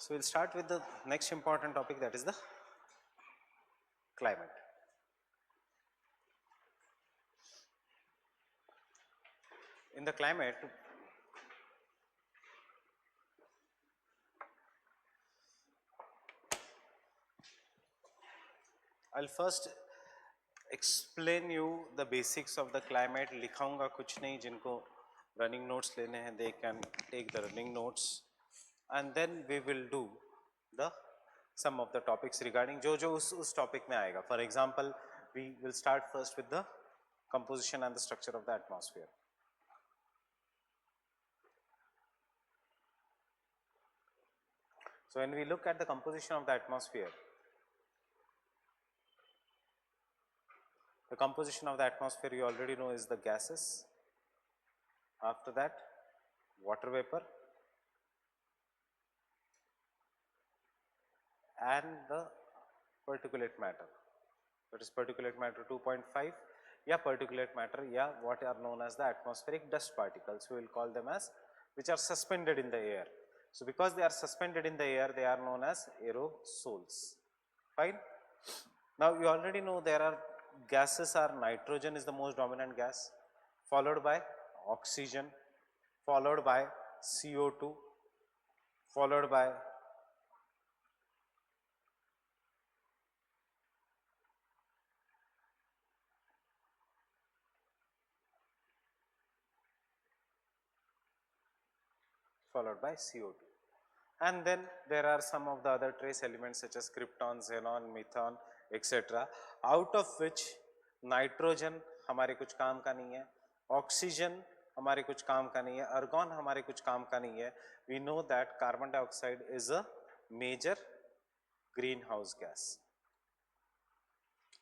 So we'll start with the next important topic, that is the climate. In the climate, I'll first explain you the basics of the climate. लिखाऊंगा कुछ नहीं, जिनको running notes लेने हैं they can take the running notes, and then we will do the some of the topics regarding जो उस topic में आएगा. For example, we will start first with the composition and the structure of the atmosphere. So when we look at the composition of the atmosphere, the composition of the atmosphere you already know is the gases. After that, water vapor and the particulate matter, that is particulate matter 2.5, या particulate matter, या what are known as the atmospheric dust particles, we will call them as, which are suspended in the air. So because they are suspended in the air, they are known as aerosols. Fine. Now you already know there are gases. Are nitrogen is the most dominant gas, followed by oxygen, followed by CO2, followed by CO2, and then there are some of the other trace elements such as krypton, xenon, methane, etc. out of which nitrogen हमारे कुछ काम का नहीं है, oxygen हमारे कुछ काम का नहीं है, argon हमारे कुछ काम का नहीं है. We know that carbon dioxide is a major greenhouse gas.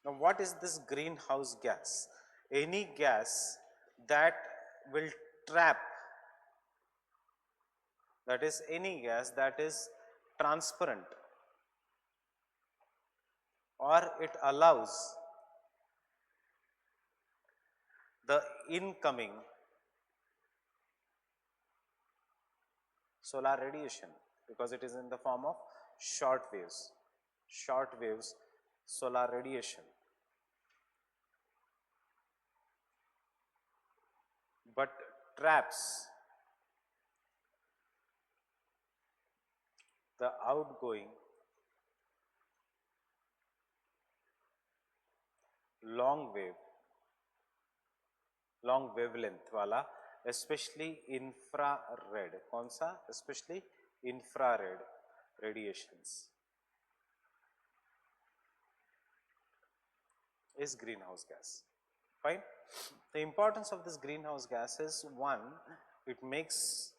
Now what is this greenhouse gas? Any gas that will trap, that is any gas that is transparent or it allows the incoming solar radiation, because it is in the form of short waves, solar radiation, but traps the outgoing long wavelength वाला, especially infrared. कौन सा? Especially infrared radiations is greenhouse gas. Fine. The importance of this greenhouse gas is, one, it makes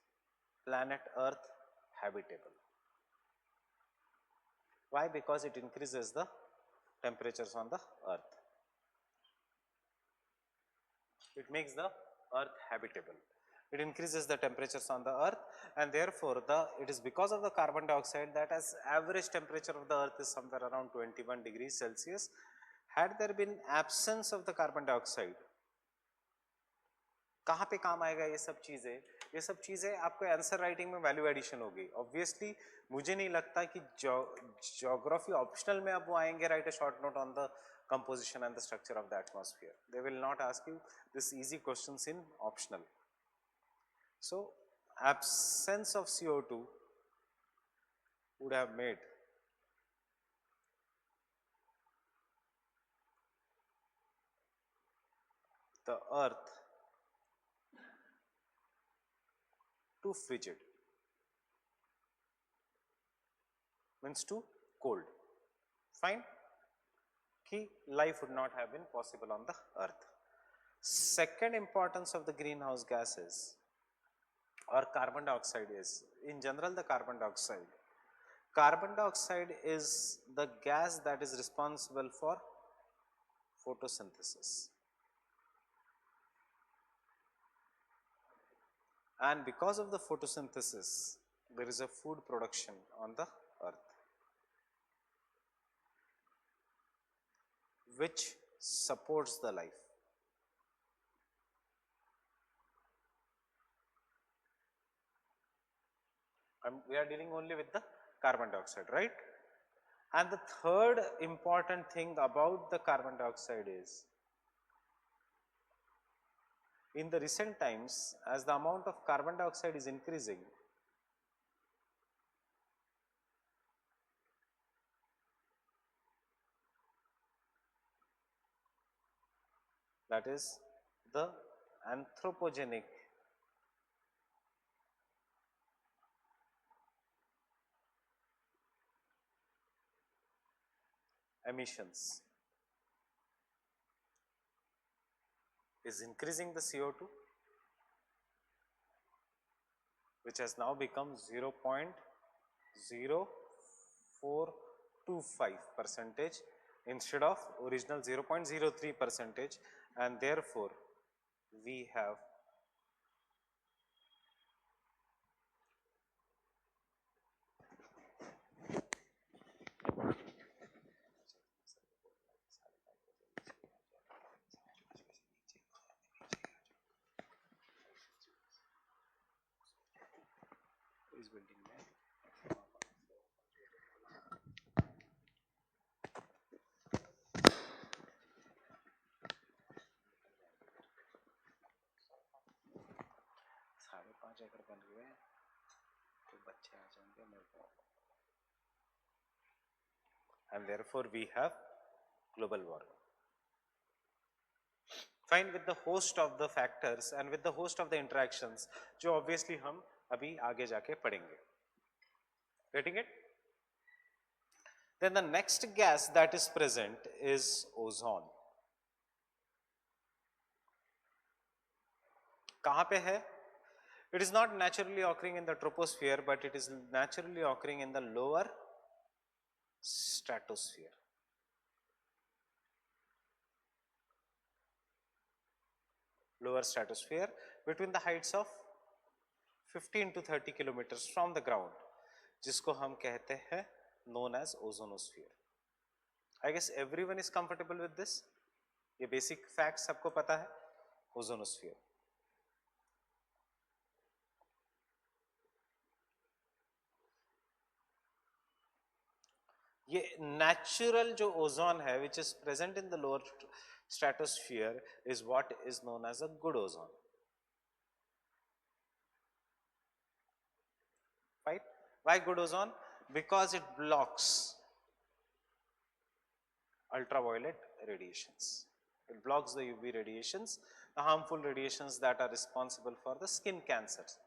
planet Earth habitable. Why? Because it increases the temperatures on the Earth. It makes the Earth habitable. It increases the temperatures on the Earth, and therefore it is because of the carbon dioxide that as average temperature of the Earth is somewhere around 21 degrees Celsius. Had there been absence of the carbon dioxide, कहाँ पे काम आएगा ये सब चीज़ें? ये सब चीज़ें आपको आंसर राइटिंग में वैल्यू एडिशन होगी. ऑब्वियसली मुझे नहीं लगता कि ज्योग्राफी ऑप्शनल में अब वो आएंगे, right a short note on the composition and the structure of the atmosphere. They will not ask you this easy questions in optional. So absence of CO2 would have made the Earth too frigid, means too cold. Fine. Life would not have been possible on the Earth. Second importance of the greenhouse gases or carbon dioxide is, in general, the carbon dioxide. Carbon dioxide is the gas that is responsible for photosynthesis. And because of the photosynthesis, there is a food production on the Earth, which supports the life. We are dealing only with the carbon dioxide, right? And the third important thing about the carbon dioxide is, in the recent times, as the amount of carbon dioxide is increasing, that is the anthropogenic emissions is increasing the CO2, which has now become 0.0425 percentage instead of original 0.03 percentage, and therefore we have इस building में 5.5 एकड़ बन गए तो बच्चे आ जाएंगे मेरे को, and therefore we have global warming. Fine, with the host of the factors and with the host of the interactions जो obviously हम अभी आगे जाके पढ़ेंगे. Getting it? Then the next gas that is present is ozone. कहाँ पे है? It is not naturally occurring in the troposphere, but it is naturally occurring in the lower stratosphere. Lower stratosphere between the heights of 15 to 30 kilometers from the ground, जिसको हम कहते हैं known as ozonosphere. I guess everyone is comfortable with this. ये basic facts सबको पता है. Ozonosphere. ये natural जो ozone है which is present in the lower stratosphere is what is known as a good ozone. Right? Why good ozone? Because it blocks ultraviolet radiations. It blocks the UV radiations, the harmful radiations that are responsible for the skin cancers.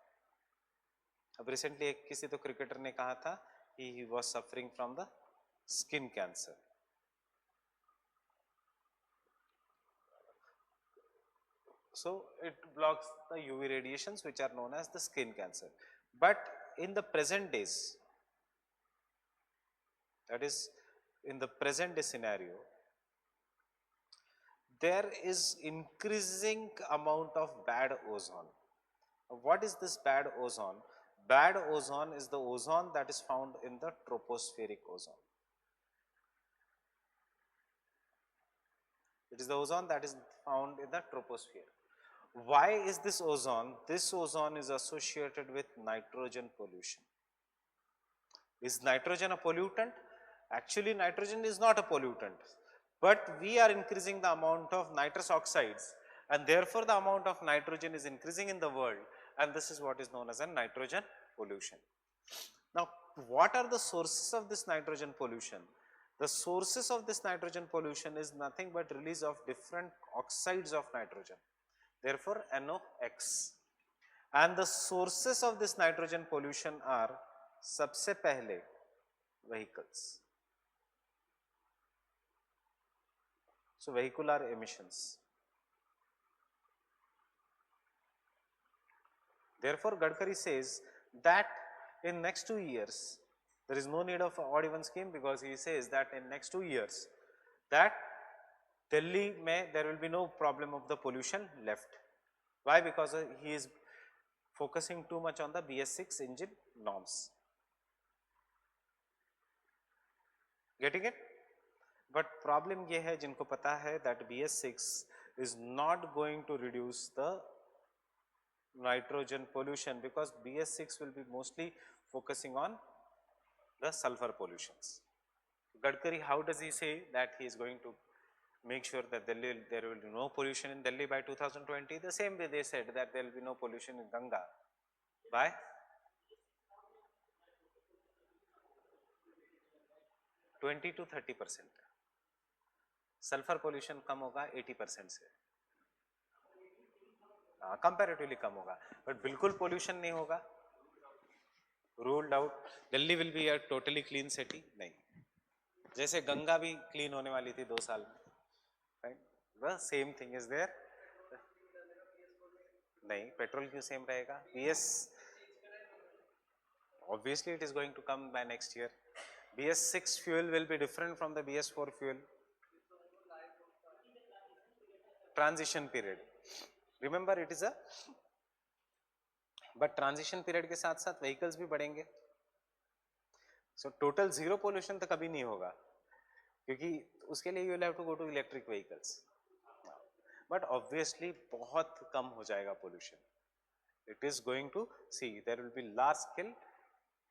अब recently एक किसी तो cricketer ने कहा था he was suffering from the skin cancer. So it blocks the UV radiations which are known as the skin cancer. But in the present days, that is in the present day scenario, there is increasing amount of bad ozone. What is this bad ozone? Bad ozone is the ozone that is found in the tropospheric ozone. It is the ozone that is found in the troposphere. Why is this ozone? This ozone is associated with nitrogen pollution. Is nitrogen a pollutant? Actually, nitrogen is not a pollutant, but we are increasing the amount of nitrous oxides, and therefore the amount of nitrogen is increasing in the world, and this is what is known as a nitrogen pollution. Now, what are the sources of this nitrogen pollution? The sources of this nitrogen pollution is nothing but release of different oxides of nitrogen, therefore NOx. And the sources of this nitrogen pollution are सबसे पहले vehicles. So vehicular emissions. Therefore, Gadkari says that in next 2 years, there is no need of odd even scheme, because he says that in next 2 years, that Delhi mein there will be no problem of the pollution left. Why? Because he is focusing too much on the BS6 engine norms. Getting it? But problem ये है जिनको पता है that BS6 is not going to reduce the nitrogen pollution, because BS6 will be mostly focusing on the sulfur pollutions. Gadkari, how does he say that he is going to make sure that there will be no pollution in Delhi by 2020? The same way they said that there will be no pollution in Ganga by 20 to 30%. Sulphur pollution कम होगा 80% से, comparatively कम होगा, but बिल्कुल pollution नहीं होगा, ruled out. Delhi will be a totally clean city नहीं, जैसे गंगा भी clean होने वाली थी 2 साल में, right? The same thing is there. नहीं, पेट्रोल क्यों सेम रहेगा? BS obviously it is going to come by next year. BS6 fuel will be different from the BS4 fuel. Transition period, remember it is a, but transition period के साथ साथ vehicles भी बढ़ेंगे, so total zero pollution तो कभी नहीं होगा, क्योंकि उसके लिए you will have to go to electric vehicles, but obviously बहुत कम हो जाएगा pollution. It is going to see there will be large scale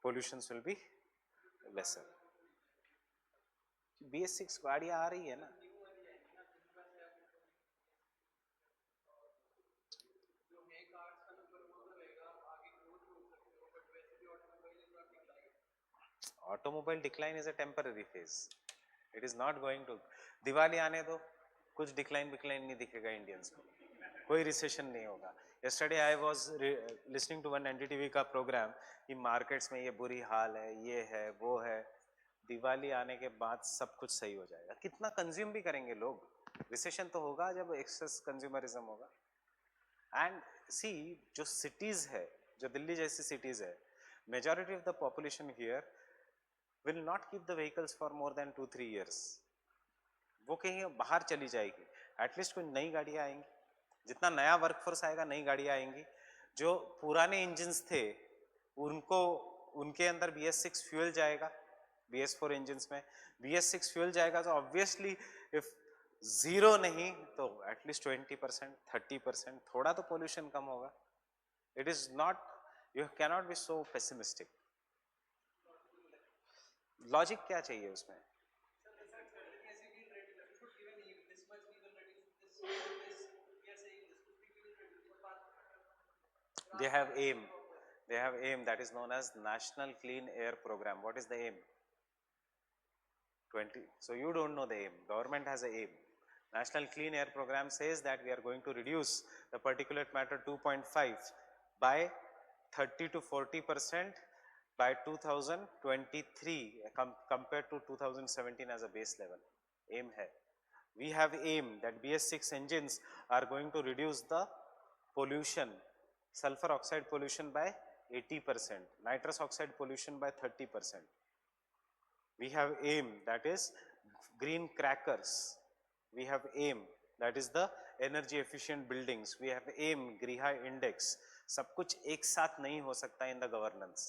pollutions will be lesser. BS6 गाड़ियाँ आ रही है ना, automobile decline is a temporary phase, it is not going to. Diwali आने दो, कुछ डिक्लाइन नहीं दिखेगा इंडियंस को, कोई रिसेशन नहीं होगा. Yesterday I was listening to one NDTV का प्रोग्राम कि मार्केट्स में ये बुरी हाल है, ये है, वो है. दिवाली आने के बाद सब कुछ सही हो जाएगा. कितना कंज्यूम भी करेंगे लोग, रिसेशन तो होगा जब एक्सेस कंज्यूमरिज्म होगा. एंड सी जो सिटीज है, जो दिल्ली जैसी सिटीज है, majority of the population here will not keep the vehicles for more than 2-3 years. वो कहीं बाहर चली जाएगी, एटलीस्ट कोई नई गाड़ियाँ आएंगी, जितना नया वर्कफोर्स आएगा नई गाड़ियाँ आएंगी. जो पुराने इंजन्स थे उनको, उनके अंदर BS6 फ्यूल जाएगा, BS4 इंजन्स में BS6 फ्यूल जाएगा, तो ऑब्वियसली इफ जीरो नहीं तो एटलीस्ट 20% 30% थोड़ा तो पोल्यूशन कम होगा. It is not, you cannot be so pessimistic. Logic क्या चाहिए उसमें? They have aim, that is known as National Clean Air Program. What is the aim? 20. So you don't know the aim, government has a aim. National Clean Air Program says that we are going to reduce the particulate matter 2.5 by 30 to 40% by 2023 compared to 2017 as a base level. Aim hai. We have aim that BS6 engines are going to reduce the pollution, sulfur oxide pollution by 80%, nitrous oxide pollution by 30%. We have aim that is green crackers. We have aim that is the energy efficient buildings. We have aim Griha index. सब कुछ एक साथ नहीं हो सकता in the governance.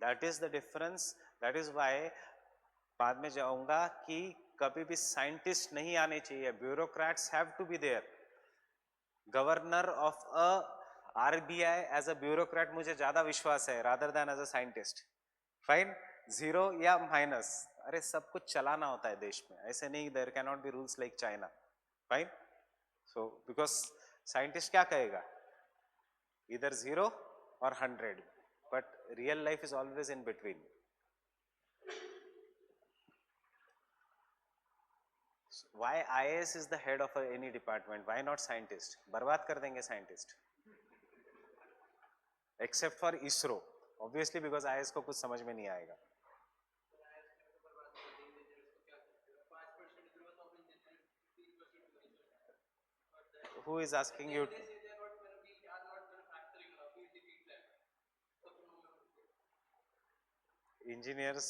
That is the difference. That is why बाद में जाऊंगा कि कभी भी साइंटिस्ट नहीं आने चाहिए, bureaucrats have to be there. Governor of a RBI as a bureaucrat मुझे ज्यादा विश्वास है rather than as a scientist. Fine, zero या माइनस, अरे सब कुछ चलाना होता है देश में, ऐसे नहीं there can not be rules like China. Fine, so because scientist क्या कहेगा, इधर 0 और 100, but real life is always in between. So why IAS is the head of any department? Why not scientist? बर्बाद कर देंगे scientist. Except for ISRO, obviously because IAS को कुछ समझ में नहीं आएगा. Who is asking you? Engineers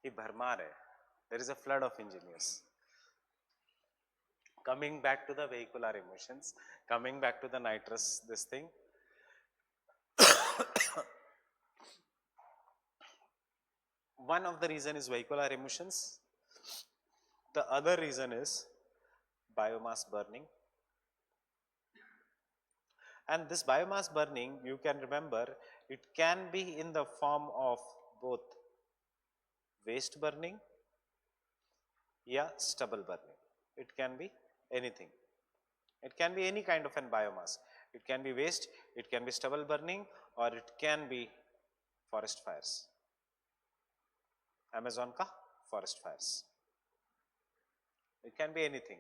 की भरमार है. There is a flood of engineers. Coming back to the vehicular emissions, coming back to the nitrous, this thing. One of the reason is vehicular emissions. The other reason is biomass burning. And this biomass burning, you can remember, it can be in the form of both waste burning या stubble burning. It can be anything. It can be any kind of an biomass. It can be waste, it can be stubble burning, or it can be forest fires. Amazon ka forest fires. It can be anything.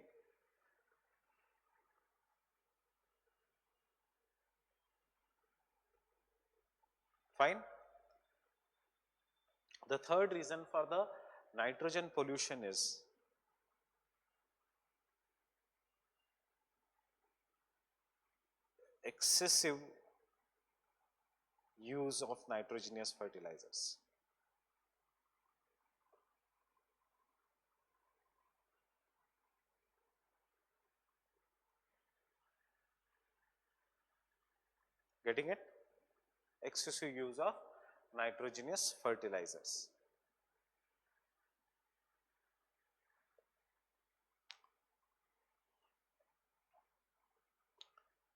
Fine. The third reason for the nitrogen pollution is excessive use of nitrogenous fertilizers. Getting it? Excessive use of nitrogenous fertilizers.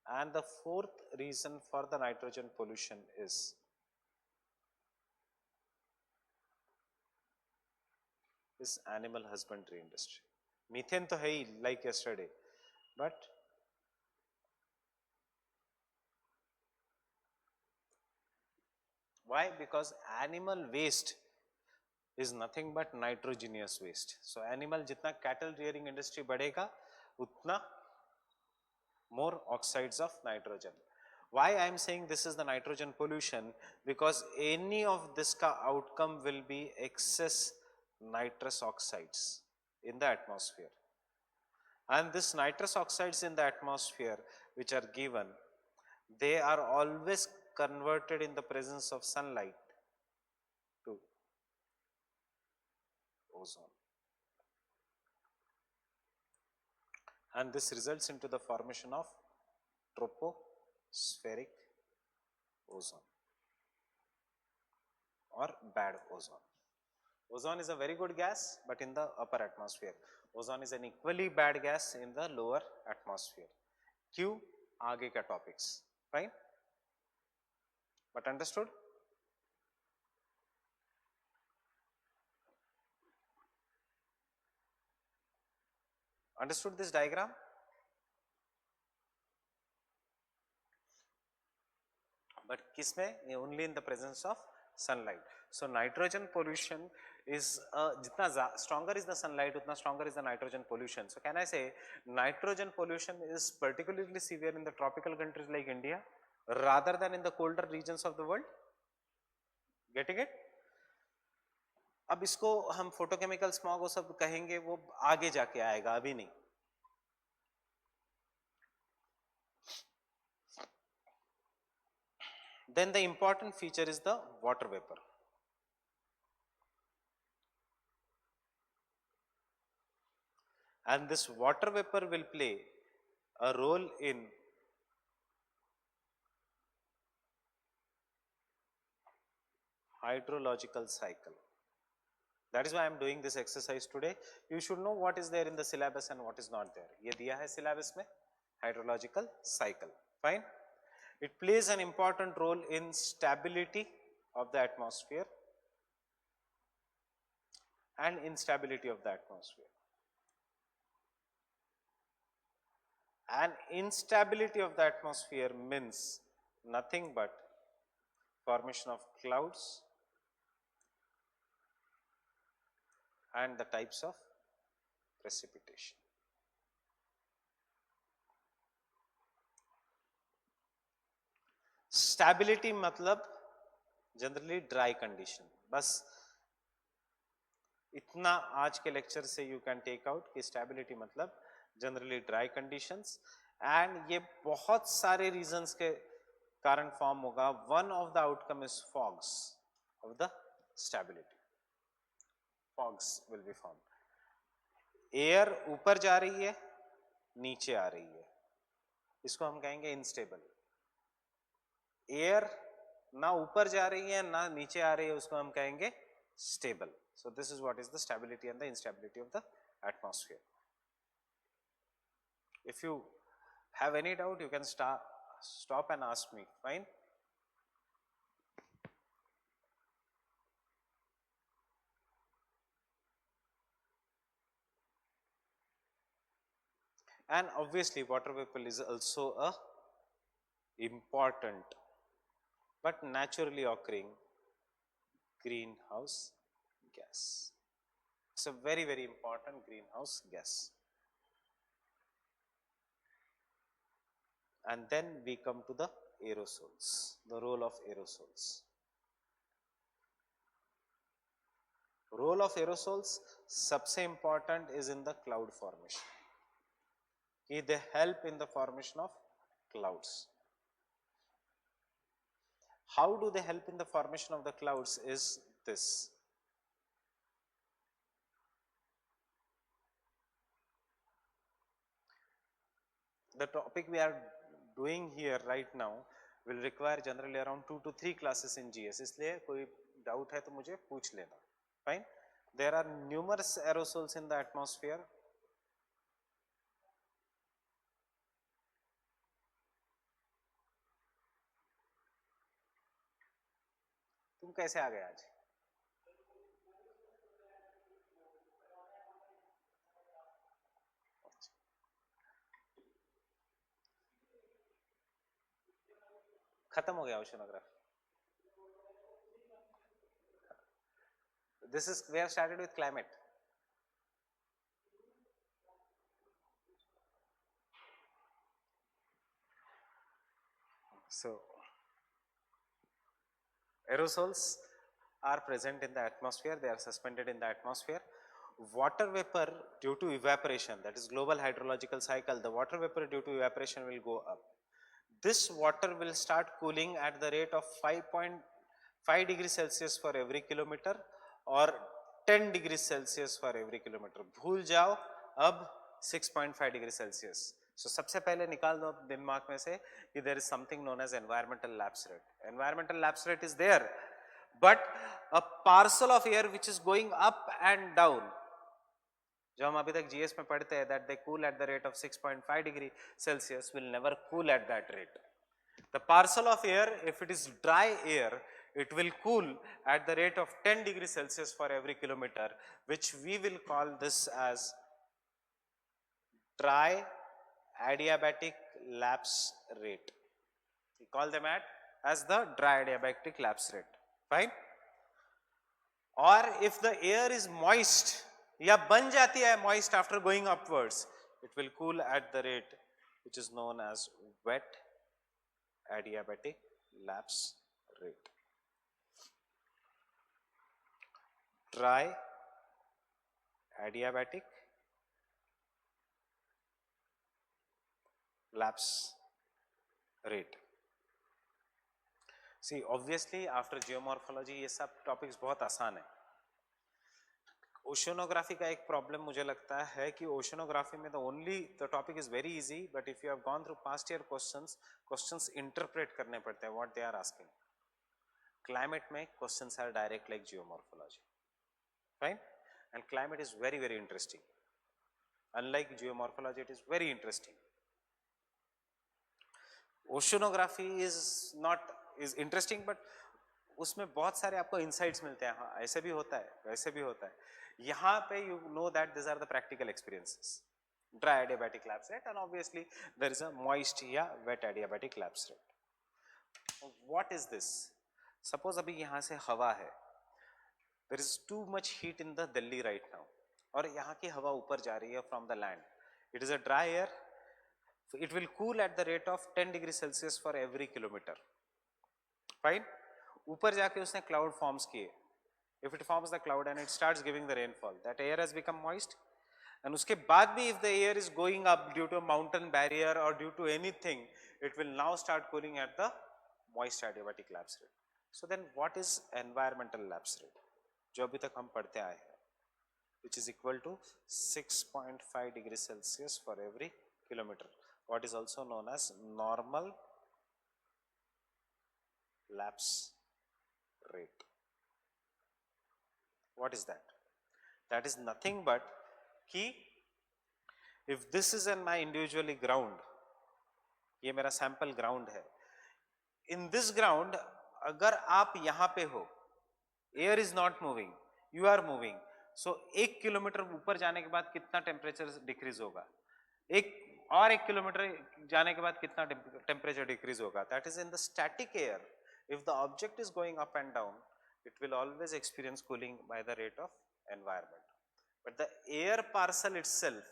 And the fourth reason for the nitrogen pollution is animal husbandry industry. Methane to hai like yesterday, but why? Because animal waste is nothing but nitrogenous waste. So animal jitna cattle rearing industry badhega, utna more oxides of nitrogen. Why I am saying this is the nitrogen pollution? Because any of this ka outcome will be excess nitrous oxides in the atmosphere. And this nitrous oxides in the atmosphere which are given, they are always converted in the presence of sunlight to ozone. And this results into the formation of tropospheric ozone or bad ozone. Ozone is a very good gas, but in the upper atmosphere. Ozone is an equally bad gas in the lower atmosphere. Q, आगे का topics, fine? But understood? Understood this diagram? But kisme? Only in the presence of sunlight. So nitrogen pollution is jitna stronger is the sunlight, utna stronger is the nitrogen pollution. So can I say nitrogen pollution is particularly severe in the tropical countries like India rather than in the colder regions of the world? Getting it? अब इसको हम photochemical smog वो सब कहेंगे, वो आगे जाके आएगा, अभी नहीं. Then the important feature is the water vapor. And this water vapor will play a role in hydrological cycle. That is why I am doing this exercise today. You should know what is there in the syllabus and what is not there. ये दिया है syllabus में, hydrological cycle. Fine. It plays an important role in stability of the atmosphere and instability of the atmosphere. And instability of the atmosphere means nothing but formation of clouds and the types of precipitation. Stability मतलब generally dry condition. बस इतना आज के lecture से you can take out कि stability मतलब generally dry conditions, and ये बहुत सारे reasons के कारण form होगा. One of the outcome is fogs of the stability. Fogs will be formed. Air ऊपर जा रही है, नीचे आ रही है, इसको हम कहेंगे instable. Air ना ऊपर जा रही है ना नीचे आ रही है, उसको हम कहेंगे stable. So this is what is the stability and the instability of the atmosphere. If you have any doubt, you can stop and ask me. Fine. and obviously water vapor is also a important but naturally occurring greenhouse gas. It's a very, very important greenhouse gas. And then we come to the aerosols, the role of aerosols. Role of aerosols सबसे important is in the cloud formation. They help in the formation of clouds. How do they help in the formation of the clouds is this. The topic we are doing here right now will require generally around 2 to 3 classes in GS. इसलिए कोई doubt है तो मुझे पूछ लेना. Fine. There are numerous aerosols in the atmosphere. तुम कैसे आ गए आज? खत्म हो गया oceanography. This is, we have started with climate. So aerosols are present in the atmosphere, they are suspended in the atmosphere. Water vapor due to evaporation, that is global hydrological cycle, the water vapor due to evaporation will go up. This water will start cooling at the rate of 5.5 degrees Celsius for every kilometer or 10 degrees Celsius for every kilometer. भूल जाओ अब 6.5 degrees Celsius. So सबसे पहले निकाल दो दिमाग में से कि there is something known as environmental lapse rate. Environmental lapse rate is there, but a parcel of air which is going up and down, जो हम अभी तक GS में पढ़ते हैं, that they cool at the rate of 6.5 degree Celsius will never cool at that rate. The parcel of air, if it is dry air, it will cool at the rate of 10 degrees Celsius for every kilometer, which we will call this as dry adiabatic lapse rate. We call them as the dry adiabatic lapse rate. Fine. Or if the air is moist, या बन जाती है moist after going upwards, it will cool at the rate which is known as wet adiabatic lapse rate. Dry adiabatic lapse rate. See, obviously after geomorphology ये सब topics बहुत आसान है. Oceanography का एक प्रॉब्लम मुझे लगता है कि ओशनोग्राफी में the topic is very easy, but if you have gone through past year questions interpret करने पड़ते हैं what they are asking. Climate में questions are direct like geomorphology. Fine? And climate is very, very interesting. Unlike geomorphology, it is very interesting. Oceanography is interesting, but उसमें बहुत सारे आपको insights मिलते हैं. हाँ, ऐसे भी होता है, वैसे भी होता है. यहाँ पे you know that these are the practical experiences. Dry adiabatic lapse rate, and obviously there is a moist या wet adiabatic lapse rate. What is this? Suppose अभी यहाँ से हवा है. There is too much heat in the Delhi right now. और यहाँ की हवा ऊपर जा रही है from the land. It is a dry air. It will cool at the rate of 10 degrees Celsius for every kilometer. Fine? ऊपर जाके उसने cloud forms किए. If it forms the cloud and it starts giving the rainfall, that air has become moist. And उसके बाद भी if the air is going up due to a mountain barrier or due to anything, it will now start cooling at the moist adiabatic lapse rate. So then what is environmental lapse rate? जो अभी तक हम पढ़ते आए हैं, which is equal to 6.5 degrees Celsius for every kilometer. What is also known as normal lapse rate. What is that? That is nothing but कि if this is in my individually ground, ये मेरा sample ground है. In this ground, अगर आप यहाँ पे हो, air is not moving, you are moving. So 1 kilometre ऊपर जाने के बाद कितना temperature decrease होगा? और 1 किलोमीटर जाने के बाद कितना टेम्परेचर डिक्रीज होगा? That is in the static air. If the object is going up and down, it will always experience cooling by the rate of environment. But the air parcel itself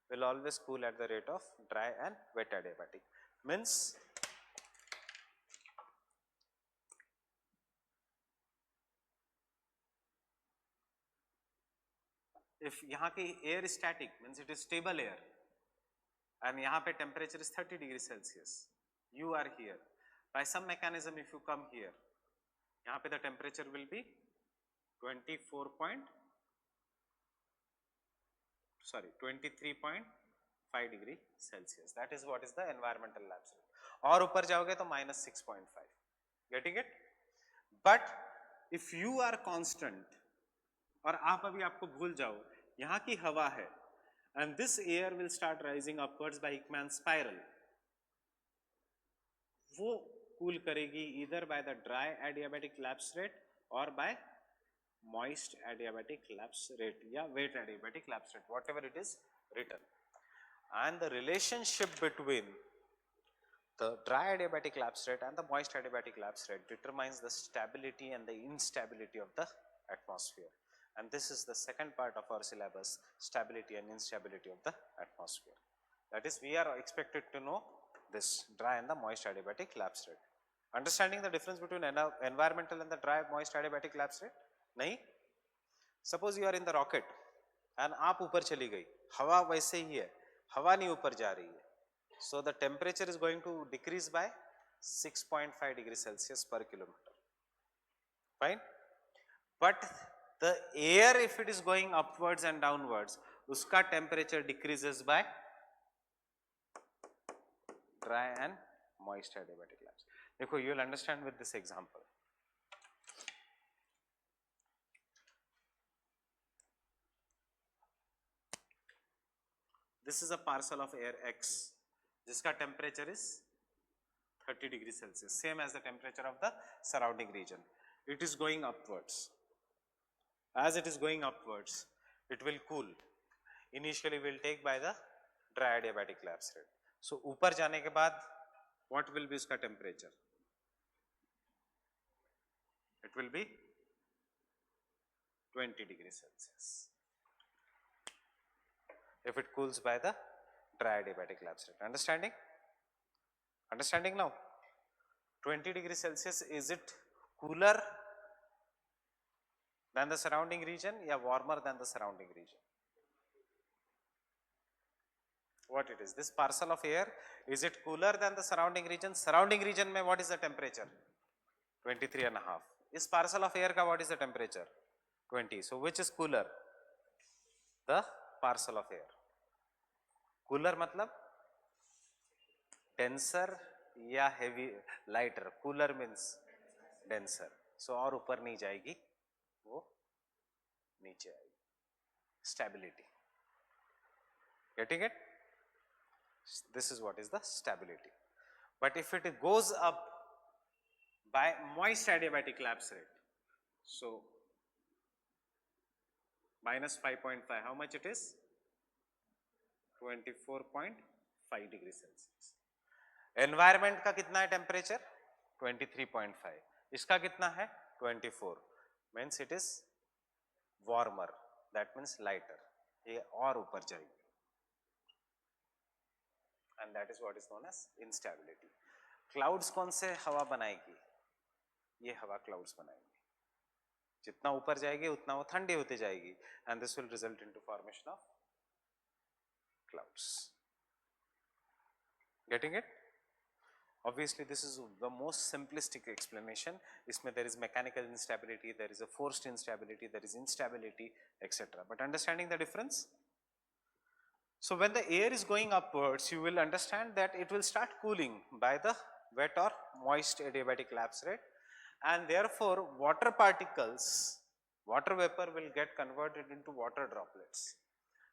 will always cool at the rate of dry and wet adiabatic. Means if यहाँ की air is static, means it is stable air, and यहाँ पे temperature is 30 degrees Celsius. You are here. By some mechanism, if you come here, यहाँ पे the temperature will be 23.5 degree Celsius. That is what is the environmental lapse rate. और ऊपर जाओगे तो -6.5. Getting it? But if you are constant, और आप अभी आपको भूल जाओ, यहाँ की हवा है, and this air will start rising upwards by Ekman's spiral. वो cool करेगी either by the dry adiabatic lapse rate or by moist adiabatic lapse rate या wet adiabatic lapse rate, whatever it is written. And the relationship between the dry adiabatic lapse rate and the moist adiabatic lapse rate determines the stability and the instability of the atmosphere. And this is the second part of our syllabus, stability and instability of the atmosphere. That is, we are expected to know this dry and the moist adiabatic lapse rate. Understanding the difference between environmental and the dry moist adiabatic lapse rate? नहीं? Suppose you are in the rocket and आप ऊपर चली गई, हवा वैसे ही है, हवा नहीं ऊपर जा रही है. So the temperature is going to decrease by 6.5 degrees Celsius per kilometer. Fine? But the air, if it is going upwards and downwards, उसका temperature decreases by dry and moist adiabatic lapse. देखो, you will understand with this example. This is a parcel of air X, जिसका temperature is 30 degrees Celsius, same as the temperature of the surrounding region. It is going upwards. As it is going upwards, it will cool. Initially, we will take by the dry adiabatic lapse rate. So, ऊपर जाने के बाद, what will be उसका temperature? It will be 20 degrees Celsius. If it cools by the dry adiabatic lapse rate. Understanding? Understanding now? 20 degrees Celsius, is it cooler than the surrounding region or warmer than the surrounding region? What it is? This parcel of air, is it cooler than the surrounding region? Surrounding region mein what is the temperature? 23.5. This parcel of air ka what is the temperature? 20. So which is cooler? The parcel of air. Cooler matlab denser या heavy, lighter. Cooler means denser. So और ऊपर नहीं जाएगी, वो नीचे आएगी. Stability. Getting it? This is what is the stability. But if it goes up by moist adiabatic lapse rate, so minus 5.5, how much it is? 24.5 degrees Celsius. Environment का कितना है temperature? 23.5. इसका कितना है? 24. Means it is warmer. That means lighter. ये और ऊपर जाएगी. And that is what is known as instability. Clouds कौन से हवा बनाएगी? ये हवा clouds बनाएगी. जितना ऊपर जाएगी उतना वो ठंडी होती जाएगी. And this will result into formation of clouds. Getting it? Obviously, this is the most simplistic explanation. इसमें there is mechanical instability, there is a forced instability, there is instability, etc. But understanding the difference? So when the air is going upwards, you will understand that it will start cooling by the wet or moist adiabatic lapse rate, and therefore water particles, water vapor will get converted into water droplets.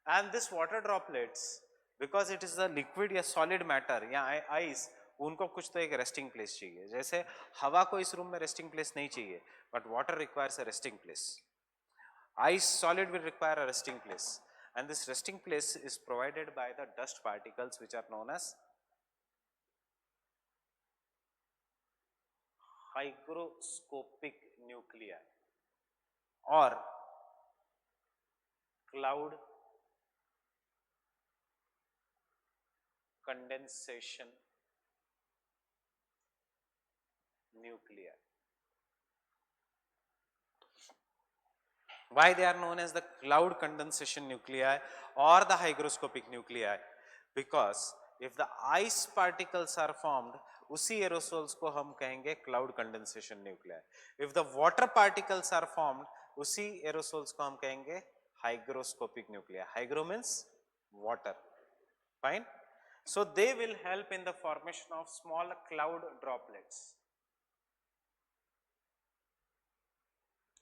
And this water droplets, because it is a liquid या solid matter या ice, उनको कुछ तो एक resting place चाहिए. जैसे हवा को इस रूम में resting place नहीं चाहिए, but water requires a resting place. Ice solid will require a resting place. and this resting place is provided by the dust particles which are known as hygroscopic nuclei or cloud condensation nuclei. Why they are known as the cloud condensation nuclei or the hygroscopic nuclei? Because if the ice particles are formed, उसी aerosols को हम कहेंगे cloud condensation nuclei. If the water particles are formed, उसी aerosols को हम कहेंगे hygroscopic nuclei. Hygro means water. Fine. So they will help in the formation of small cloud droplets.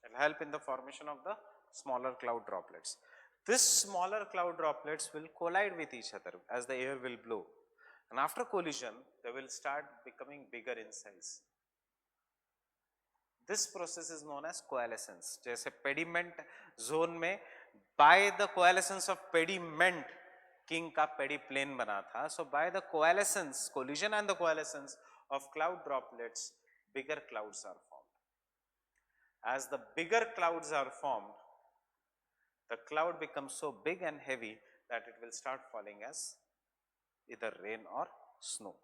Will help in the formation of the smaller cloud droplets. This smaller cloud droplets will collide with each other as the air will blow, and after collision they will start becoming bigger in size. This process is known as coalescence. जैसे pediment zone में by the coalescence of pediment king का pediplane बना था. So by the coalescence, collision and the coalescence of cloud droplets, bigger clouds are formed. As the bigger clouds are formed, the cloud becomes so big and heavy that it will start falling as either rain or snow.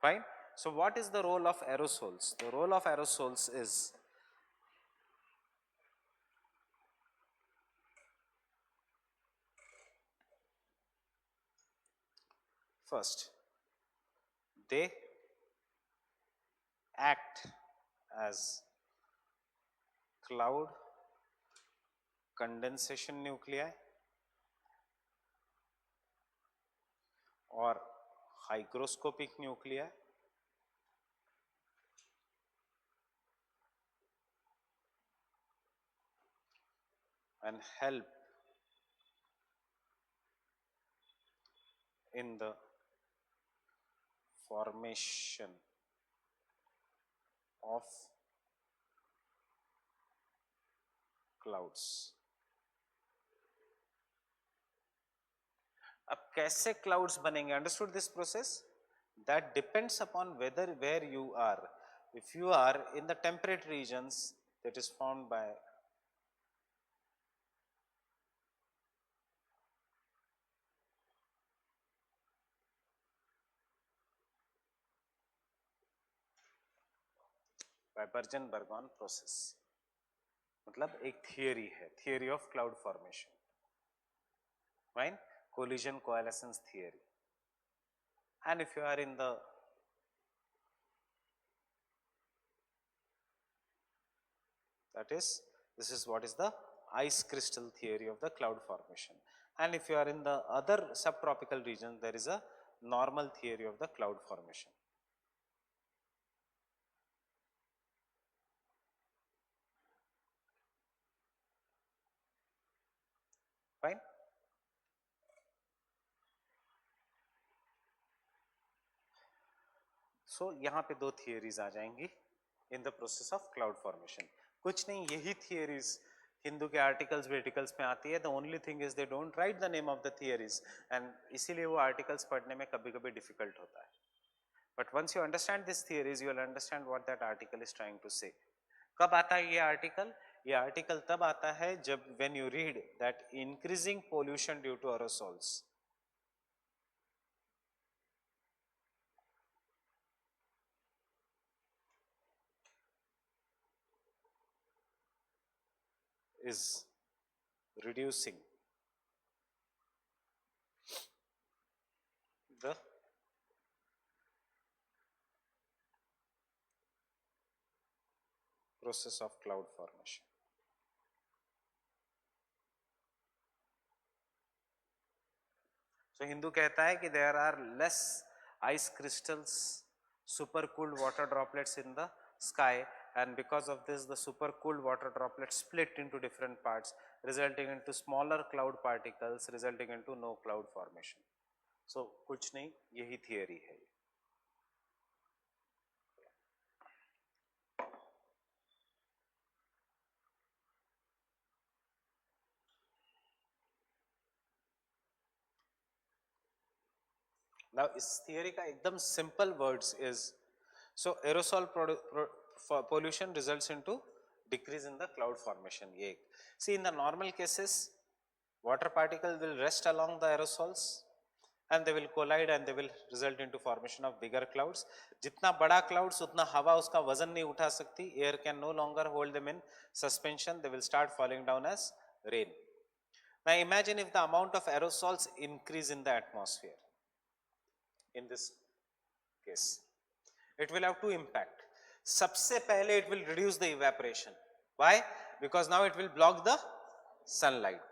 Fine. So what is the role of aerosols? The role of aerosols is first, they act as cloud condensation nuclei or hygroscopic nuclei and help in the formation of clouds. अब कैसे clouds बनेंगे? Understood this process? That depends upon whether where you are. If you are in the temperate regions, that is formed by Bergen-Bergon process. मतलब एक theory है, theory of cloud formation. Fine? Collision coalescence theory. And if you are in the this is what is the ice crystal theory of the cloud formation. And if you are in the other subtropical region, there is a normal theory of the cloud formation. Fine. So यहाँ पे दो theories आ जाएंगी in the process of cloud formation. कुछ नहीं, यही theories Hindu के articles verticals में आती है. The only thing is they don't write the name of the theories, and इसीलिए वो articles पढ़ने में कभी-कभी difficult होता है. But once you understand these theories, you will understand what that article is trying to say. कब आता है ये article? ये article तब आता है जब when you read that increasing pollution due to aerosols is reducing the process of cloud formation. So Hindu कहता है कि there are less ice crystals, super cooled water droplets in the sky, and because of this the super cooled water droplets split into different parts, resulting into smaller cloud particles, resulting into no cloud formation. So कुछ नहीं, यही theory है. Now इस theory का एकदम simple words is, so aerosol pollution results into decrease in the cloud formation. ये see in the normal cases water particle will rest along the aerosols and they will collide and they will result into formation of bigger clouds. जितना बड़ा clouds उतना हवा उसका वजन नहीं उठा सकती, air can no longer hold them in suspension, they will start falling down as rain. Now imagine if the amount of aerosols increase in the atmosphere. In this case it will have two impact. सबसे पहले it will reduce the evaporation. Why? Because now it will block the sunlight.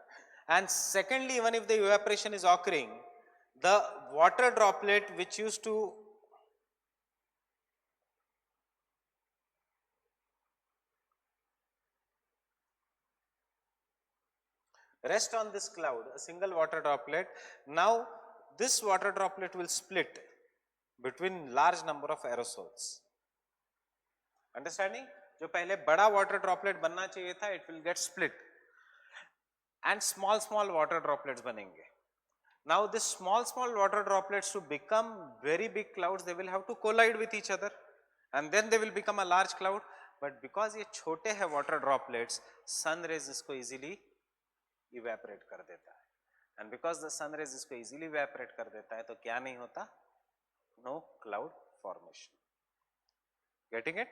And secondly, even if the evaporation is occurring, the water droplet which used to rest on this cloud, a single water droplet, now this water droplet will split between large number of aerosols. Understanding? जो पहले बड़ा water droplet बनना चाहिए था, it will get split and small water droplets बनेंगे. Now this small water droplets to become very big clouds, they will have to collide with each other and then they will become a large cloud. But because ये छोटे हैं water droplets, sun rays इसको easily evaporate कर देता है. And because the sun rays इसको easily evaporate कर देता है, तो क्या नहीं होता? No cloud formation. Getting it?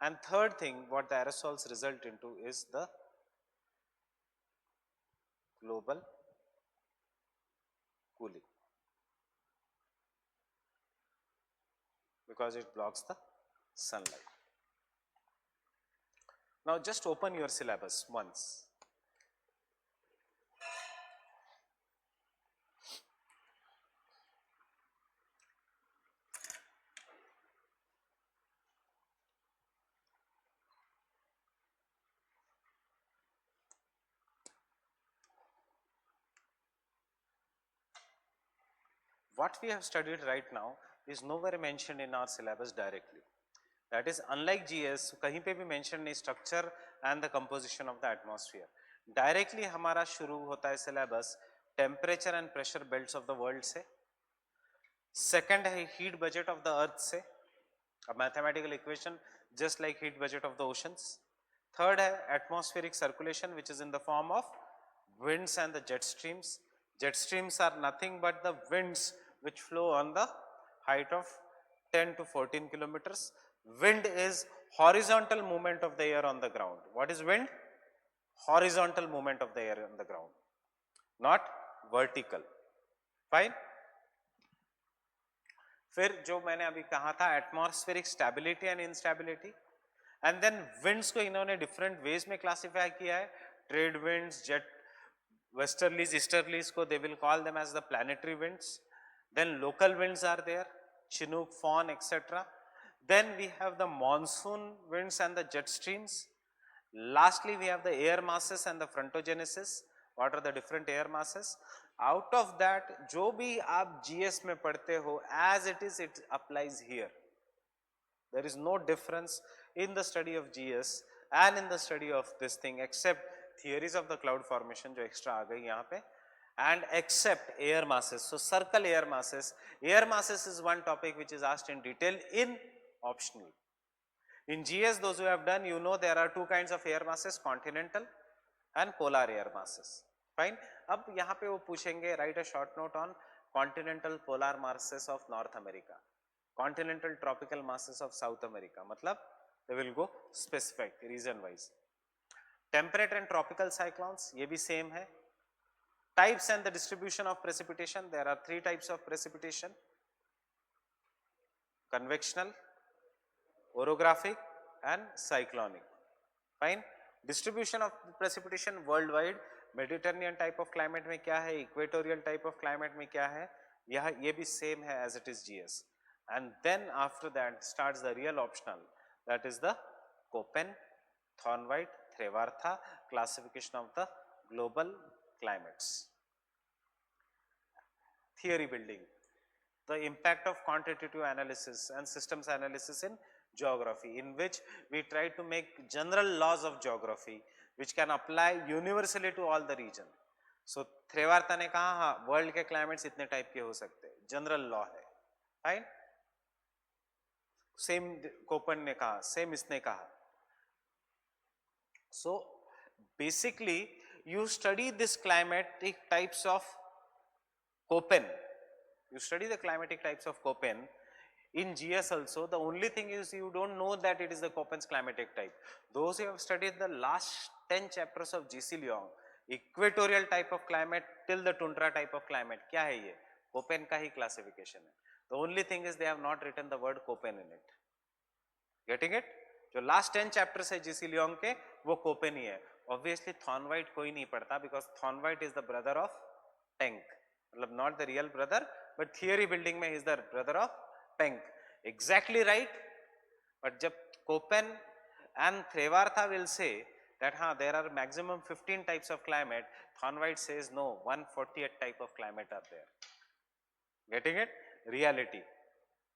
And third thing, what the aerosols result into is the global cooling, because it blocks the sunlight. Now just open your syllabus once. What we have studied right now is nowhere mentioned in our syllabus directly. That is, unlike GS, कहीं पे भी mention नहीं structure and the composition of the atmosphere. Directly हमारा शुरू होता है syllabus temperature and pressure belts of the world से. Second है heat budget of the earth से, a mathematical equation just like heat budget of the oceans. Third है atmospheric circulation, which is in the form of winds and the jet streams. Jet streams are nothing but the winds which flow on the height of 10 to 14 kilometers. Wind is horizontal movement of the air on the ground. What is wind? Horizontal movement of the air on the ground, not vertical. Fine. फिर जो मैंने अभी कहा था atmospheric stability and instability, and then winds को इन्होंने different ways में classify किया है. Trade winds, jet westerlies, easterlies को they will call them as the planetary winds. Then local winds are there, Chinook, Fawn, etc. Then we have the monsoon winds and the jet streams. Lastly, we have the air masses and the frontogenesis. What are the different air masses? Out of that, जो भी आप GS में पढ़ते हो, as it is, it applies here. There is no difference in the study of GS and in the study of this thing, except theories of the cloud formation जो extra आ गई यहाँ पे, and except air masses. So circle air masses. Air masses is one topic which is asked in detail in optional. In GS, those who have done, you know there are two kinds of air masses, continental and polar air masses. Fine. अब यहाँ पे वो पूछेंगे, write a short note on continental polar masses of North America, continental tropical masses of South America. मतलब they will go specific region wise. Temperate and tropical cyclones, ये भी same है. Types and the distribution of precipitation, there are three types of precipitation: convectional, orographic and cyclonic. Fine. Distribution of precipitation worldwide, Mediterranean type of climate में क्या है, equatorial type of climate में क्या है, यह ये भी same है as it is GS. And then after that starts the real optional, that is the Köppen, Thornwright, Trevartha classification of the global climates. Theory building, the impact of quantitative analysis and systems analysis in geography, in which we try to make general laws of geography which can apply universally to all the region. So Trevartha ने कहा हाँ world के climates इतने type के हो सकते हैं, general law है. फाइन, सेम कोपन ने कहा, सेम इसने कहा. So basically you study this climatic types of Köppen. You study the climatic types of Köppen in GS also. The only thing is you don't know that it is the Köppen's climatic type. Those who have studied the last 10 chapters of GC Leong, equatorial type of climate till the tundra type of climate, क्या है ये? Köppen का ही classification है. The only thing is they have not written the word Köppen in it. Getting it? जो last 10 chapters है GC Leong के वो Koppen ही है. ऑब्वियसली थॉर्नवाइट कोई नहीं पढ़ता because Thornthwaite is the brother of tank, मतलब not the real brother but theory building में is the brother of tank. Exactly right. But जब Koppen and Trewartha will say that there are maximum 15 types of climate, Thornwright says no, 148 type of climate are there. Getting it? Reality.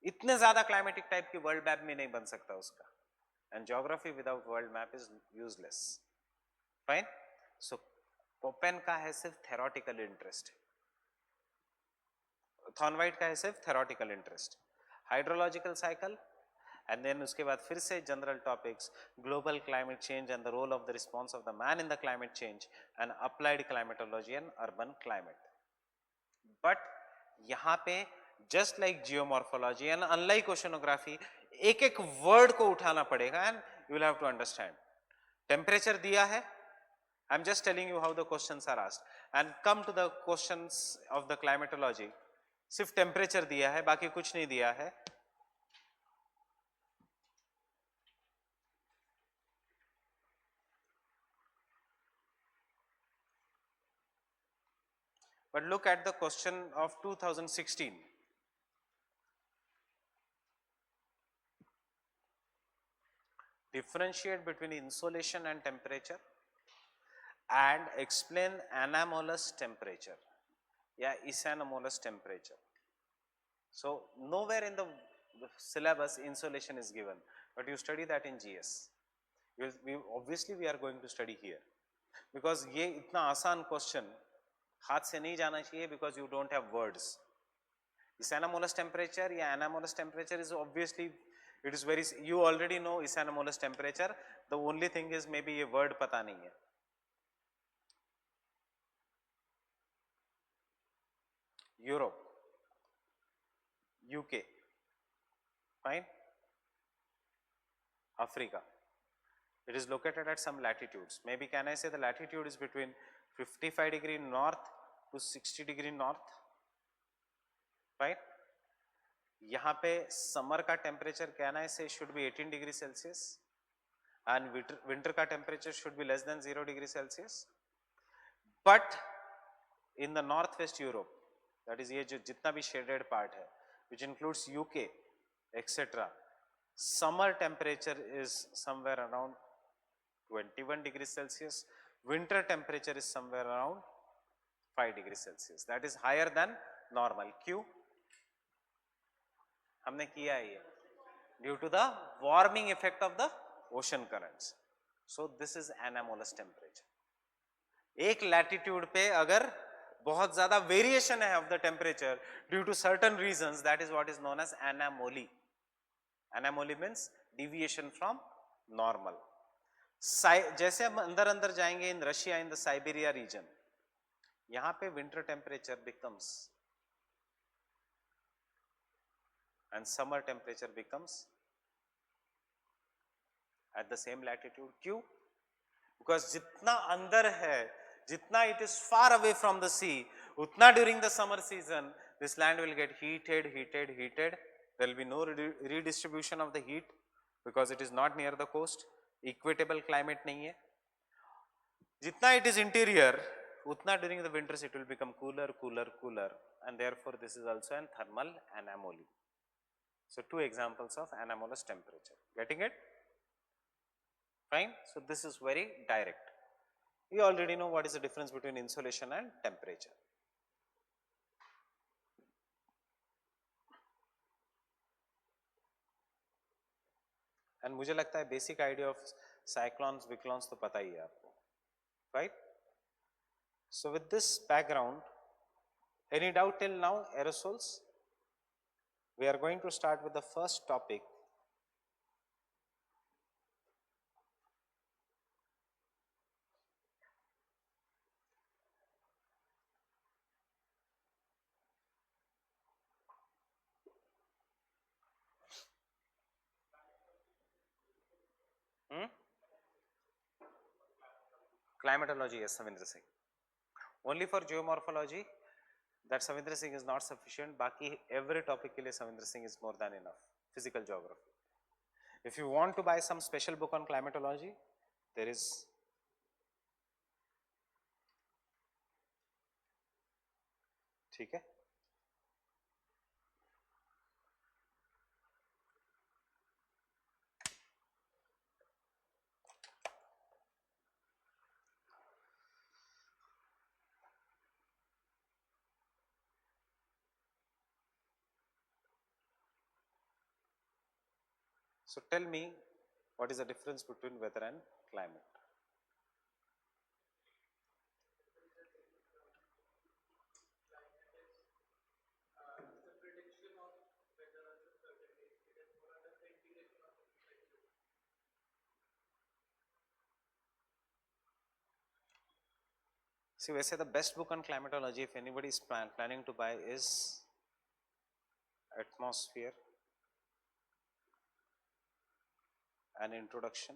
इतने ज्यादा climatic type की world map में नहीं बन सकता उसका. And geography without world map is useless. Fine. So Koppen का है सिर्फ थेरोटिकल इंटरेस्ट, थॉर्नवाइट का है सिर्फ theoretical interest. Hydrological cycle and then उसके बाद फिर से general topics, global climate change and the role of the response of the man in the climate change and applied climatology and urban climate. But यहां पे just like geomorphology and unlike oceanography एक एक word को उठाना पड़ेगा and you will have to understand. Temperature दिया है, I am just telling you how the questions are asked and come to the questions of the climatology. सिर्फ temperature दिया है, बाकी कुछ नहीं दिया है. But look at the question of 2016. Differentiate between insolation and temperature and explain anomalous temperature या anomalous temperature. So nowhere in the syllabus insolation is given, but you study that in GS. Obviously we are going to study here because ये इतना आसान question हाथ से नहीं जाना चाहिए because you don't have words. Is anomalous temperature या anomalous temperature is obviously it is very, you already know is anomalous temperature. The only thing is maybe ये word पता नहीं है. Europe, UK, fine. Africa, it is located at some latitudes. Maybe can I say the latitude is between 55 degree north to 60 degree north, right? यहाँ पे summer का temperature can I say should be 18 degree Celsius and winter का temperature should be less than 0 degree Celsius. But in the north west Europe, that is ये जो जितना भी shaded part है which includes UK etcetera, summer temperature is somewhere around 21 degree Celsius. Winter temperature is somewhere around 5 degrees Celsius. That is higher than normal. क्यों? हमने किया है ये due to the warming effect of the ocean currents. So this is anomalous temperature. एक latitude पे अगर बहुत ज़्यादा variation है of the temperature due to certain reasons, that is what is known as anomaly. Anomaly means deviation from normal. जैसे हम अंदर अंदर जाएंगे in Russia, in the Siberia region, यहां पे winter temperature becomes and summer temperature becomes at the same latitude. क्यों? Because जितना अंदर है, जितना it is far away from the sea, उतना during the summer season this land will get heated heated heated. There will be no redistribution of the heat because it is not near the coast. Equitable climate नहीं है. जितना it is interior उतना during the winters it will become cooler cooler cooler and therefore this is also an thermal anomaly. So two examples of anomalous temperature. Getting it? Fine. So this is very direct. We already know what is the difference between insolation and temperature. And मुझे लगता है basic idea of cyclones विक्लॉन्स तो पता ही है आपको, right? So with this background, any doubt till now? Aerosols, We are going to start with the first topic. Hmm? Climatology, yes, Savindra Singh. Only for geomorphology, that Savindra Singh is not sufficient. Baki every topic ke liye Savindra Singh is more than enough. Physical geography. If you want to buy some special book on climatology, there is. ठीक है. So tell me, what is the difference between weather and climate? See, we say the best book on climatology, if anybody is planning to buy, is Atmosphere, an introduction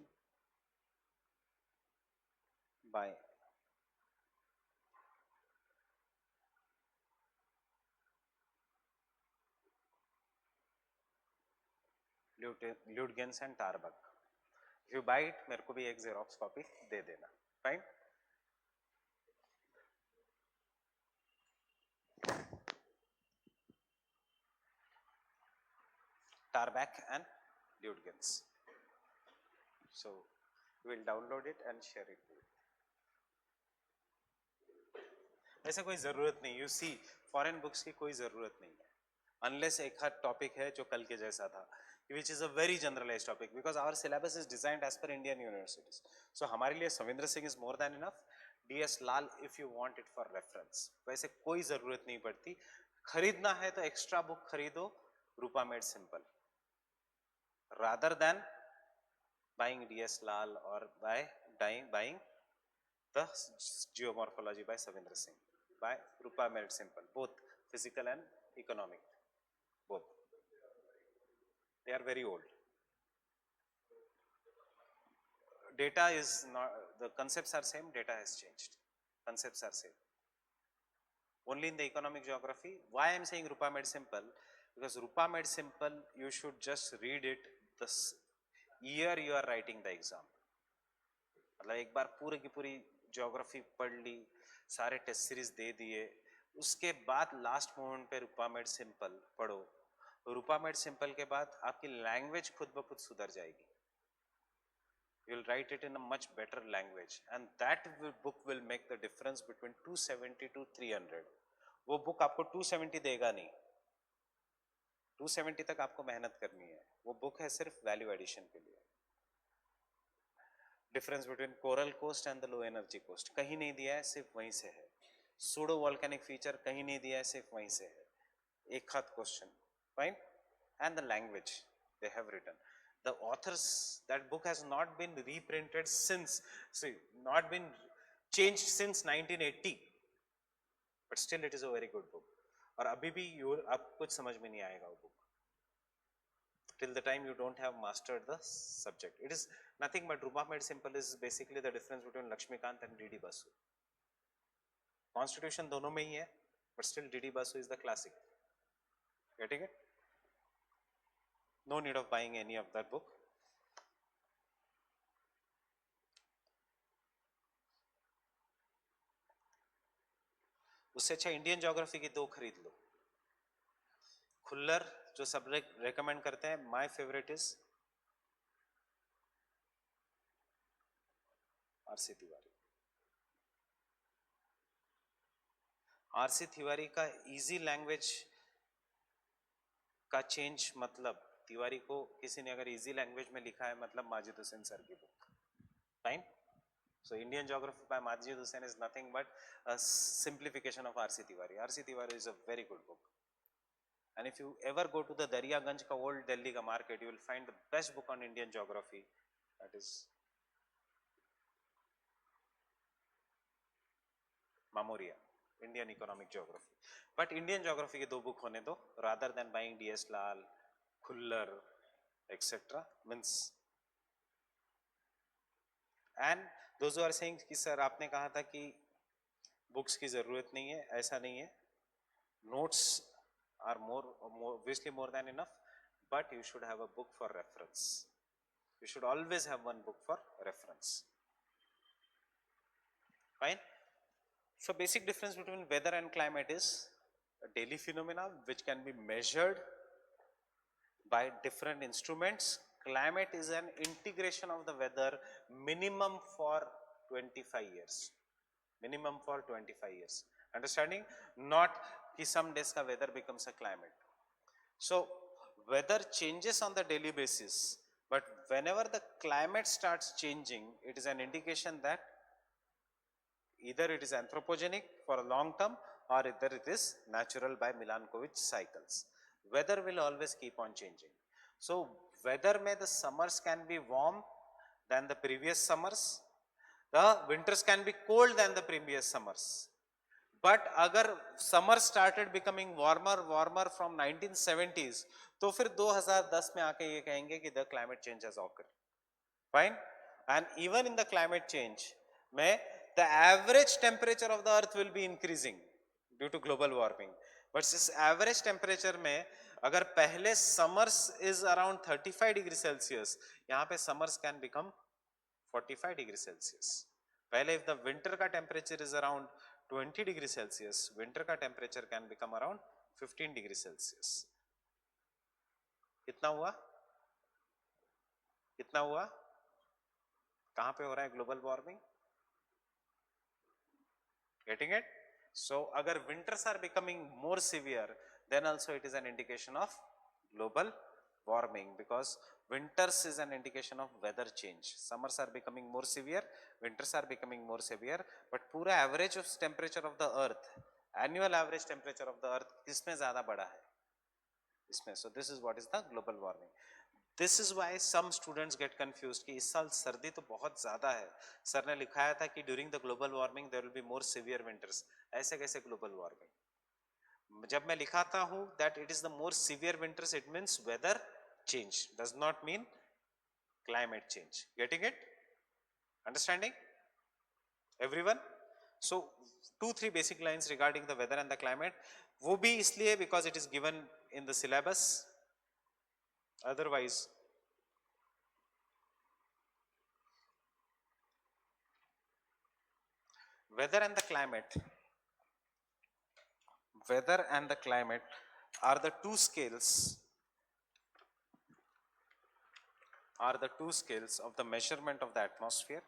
by Ludgens and Tarbuck. If you buy it, मेरे को भी एक xerox copy दे देना. Fine. Tarbuck and Ludgens. So we will download it and share it with you. ऐसा कोई ज़रूरत नहीं. You see, foreign books की कोई ज़रूरत नहीं है. Unless एक हाथ topic है जो कल के जैसा था, which is a very generalized topic because our syllabus is designed as per Indian universities. So हमारे लिए Savindra Singh is more than enough. DS Lal if you want it for reference. वैसे कोई ज़रूरत नहीं पड़ती. खरीदना है तो extra book खरीदो. रूपा made simple. Rather than buying DS Lal or buying the geomorphology by Savindra Singh, by Rupa made simple, both physical and economic, both. They are very old. Data is not, the concepts are same, data has changed. Concepts are same. Only in the economic geography. Why I am saying Rupa made simple? Because Rupa made simple, you should just read it the year you are writing the exam. मतलब एक बार पूरे की पूरी geography पढ़ ली, सारे test series दे दिए, उसके बाद लास्ट मोमेंट पे रूपा मेड सिंपल पढ़ो. रूपा मेड सिंपल के बाद आपकी लैंग्वेज खुद ब खुद सुधर जाएगी. You will write it in a much better language and that book will make the difference between 270 to 300. वो बुक आपको 270 देगा नहीं. 270 तक आपको मेहनत करनी है. वो बुक है सिर्फ वैल्यू एडिशन के लिए. Difference between coral coast and the low energy coast कहीं नहीं दिया है, सिर्फ वहीं से है. सूडो वॉल्केनिक फीचर कहीं नहीं दिया है, सिर्फ वहीं से है. एक हाथ question. Fine. And the language they have written. The authors, that book has not been reprinted since, see, not been changed since 1980, but still it is a very good book. और अभी भी आप कुछ समझ में नहीं आएगा वो book till the time you don't have mastered the subject. It is nothing but Rupa made simple is basically the difference between Lakshmikant and D.D. Basu. Constitution दोनों में ही है, but still D.D. Basu is the classic. Getting it? No need of buying any of that book. उससे अच्छा Indian geography की दो खरीद लो. खुल्लर जो सब रेकमेंड करते हैं, my favourite is RC Tiwari. RC Tiwari का इजी लैंग्वेज का चेंज, मतलब तिवारी को किसी ने अगर इजी लैंग्वेज में लिखा है, मतलब माजिद हुसैन सर की book. Fine. So Indian geography by Majid Hussain is nothing but a simplification of R.C. Tiwari. R.C. Tiwari is a very good book. And if you ever go to the Daryaganj ka old Delhi ka market, you will find the best book on Indian geography, that is Mamoria, Indian Economic Geography. But Indian Geography ke do book hone do, rather than buying DS Lal, Khullar, etc. means. And those who are saying कि sir आपने कहा था कि books की ज़रूरत नहीं है, ऐसा नहीं है. Notes are more obviously more than enough, but you should have a book for reference. You should always have one book for reference. Fine. So basic difference between weather and climate is a daily phenomena which can be measured by different instruments. Climate is an integration of the weather minimum for 25 years. Minimum for 25 years. Understanding? Not कि some days का weather becomes a climate. So weather changes on the daily basis, but whenever the climate starts changing, it is an indication that either it is anthropogenic for a long term or either it is natural by Milankovitch cycles. Weather will always keep on changing. So weather may the summers can be warm than the previous summers, the winters can be cold than the previous summers. But अगर summer started becoming warmer from 1970s, तो फिर 2010 में आके ये कहेंगे कि the climate change has occurred. Fine. And even in the climate change में the average temperature of the earth will be increasing due to global warming. But this average temperature में अगर पहले summers is around 35 degrees Celsius, यहाँ पे summers can become 45 degrees Celsius. पहले if the winter का temperature is around 20 degrees Celsius, winter का temperature can become around 15 degrees Celsius. कितना हुआ? कितना हुआ? कहाँ पे हो रहा है global warming? Getting it? So अगर winters are becoming more severe, then also it is an indication of global warming, because winters is an indication of weather change. Summers are becoming more severe, winters are becoming more severe, but पूरा average of temperature of the earth, annual average temperature of the earth किसमें ज़्यादा बड़ा है? इसमें. So this is what is the global warming. This is why some students get confused कि इस साल सर्दी तो बहुत ज़्यादा है. सर ने लिखाया था कि during the global warming there will be more severe winters. ऐसे कैसे global warming? जब मैं लिखाता हूँ that it is the more severe winters, it means weather change, does not mean climate change. Getting it? Understanding? Everyone? So 2-3 basic lines regarding the weather and the climate. वो भी इसलिए because it is given in the syllabus. Otherwise, weather and the climate are the two scales of the measurement of the atmosphere.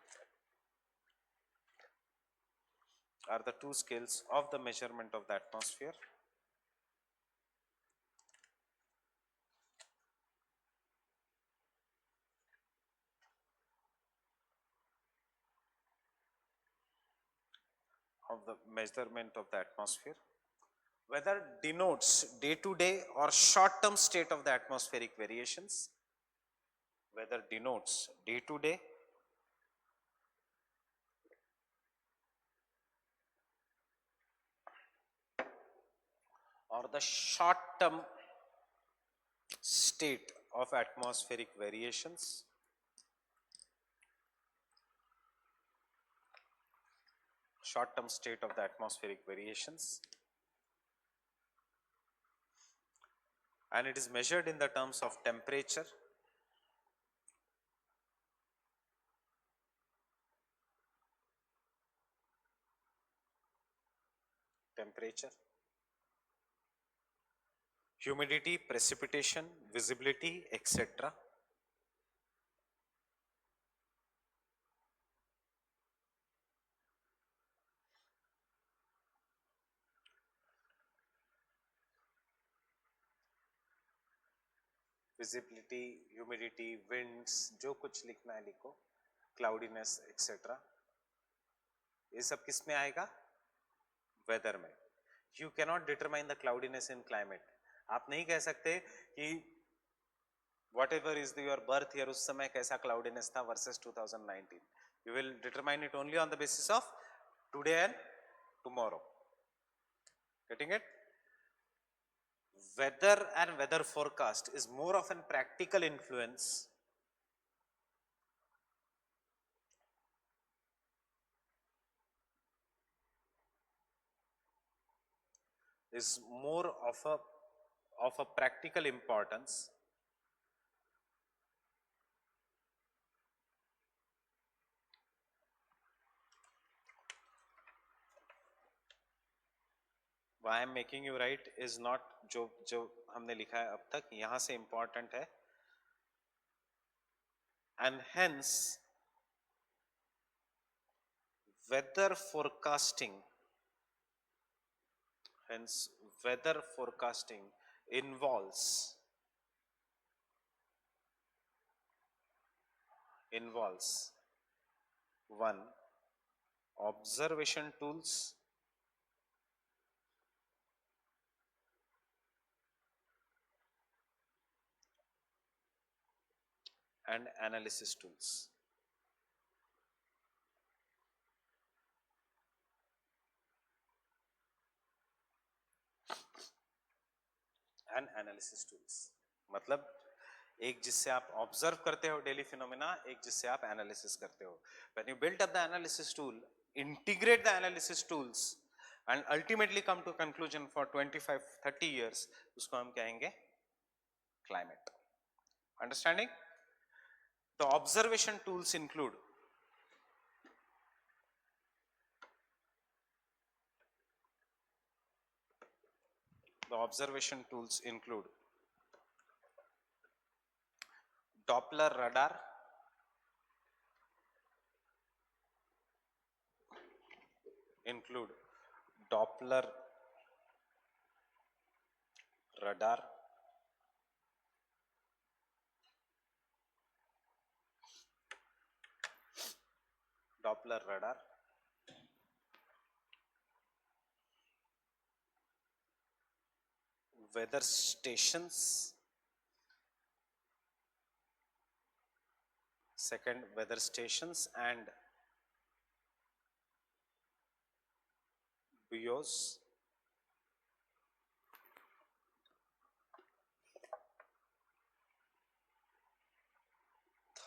Are the two scales of the measurement of the atmosphere. Weather denotes day-to-day or short-term state of the atmospheric variations. Weather denotes day-to-day or the short-term state of atmospheric variations. Short-term state of the atmospheric variations. And it is measured in the terms of temperature, humidity, precipitation, visibility, etc. Visibility, humidity, winds, जो कुछ लिखना है लिखो, cloudiness, etc. ये सब किस में आएगा? Weather में. You cannot determine the cloudiness in climate. आप नहीं कह सकते कि whatever is your birth year उस समय कैसा cloudiness था versus 2019. You will determine it only on the basis of today and tomorrow. Getting it? Weather and weather forecast is more of a practical influence is more of a practical importance why I am making you write is not जो जो हमने लिखा है अब तक यहाँ से important है and hence weather forecasting hence weather forecasting involves one observation tools and analysis tools. And analysis tools मतलब एक जिससे आप ऑब्जर्व करते हो डेली फिनोमेना, एक जिससे आप एनालिसिस करते हो. When you build up the analysis tool, integrate the analysis tools and ultimately come to conclusion for 25-30 years, उसको हम कहेंगे climate. Understanding? The observation tools include Doppler radar, Doppler radar, weather stations, second weather stations and buoys,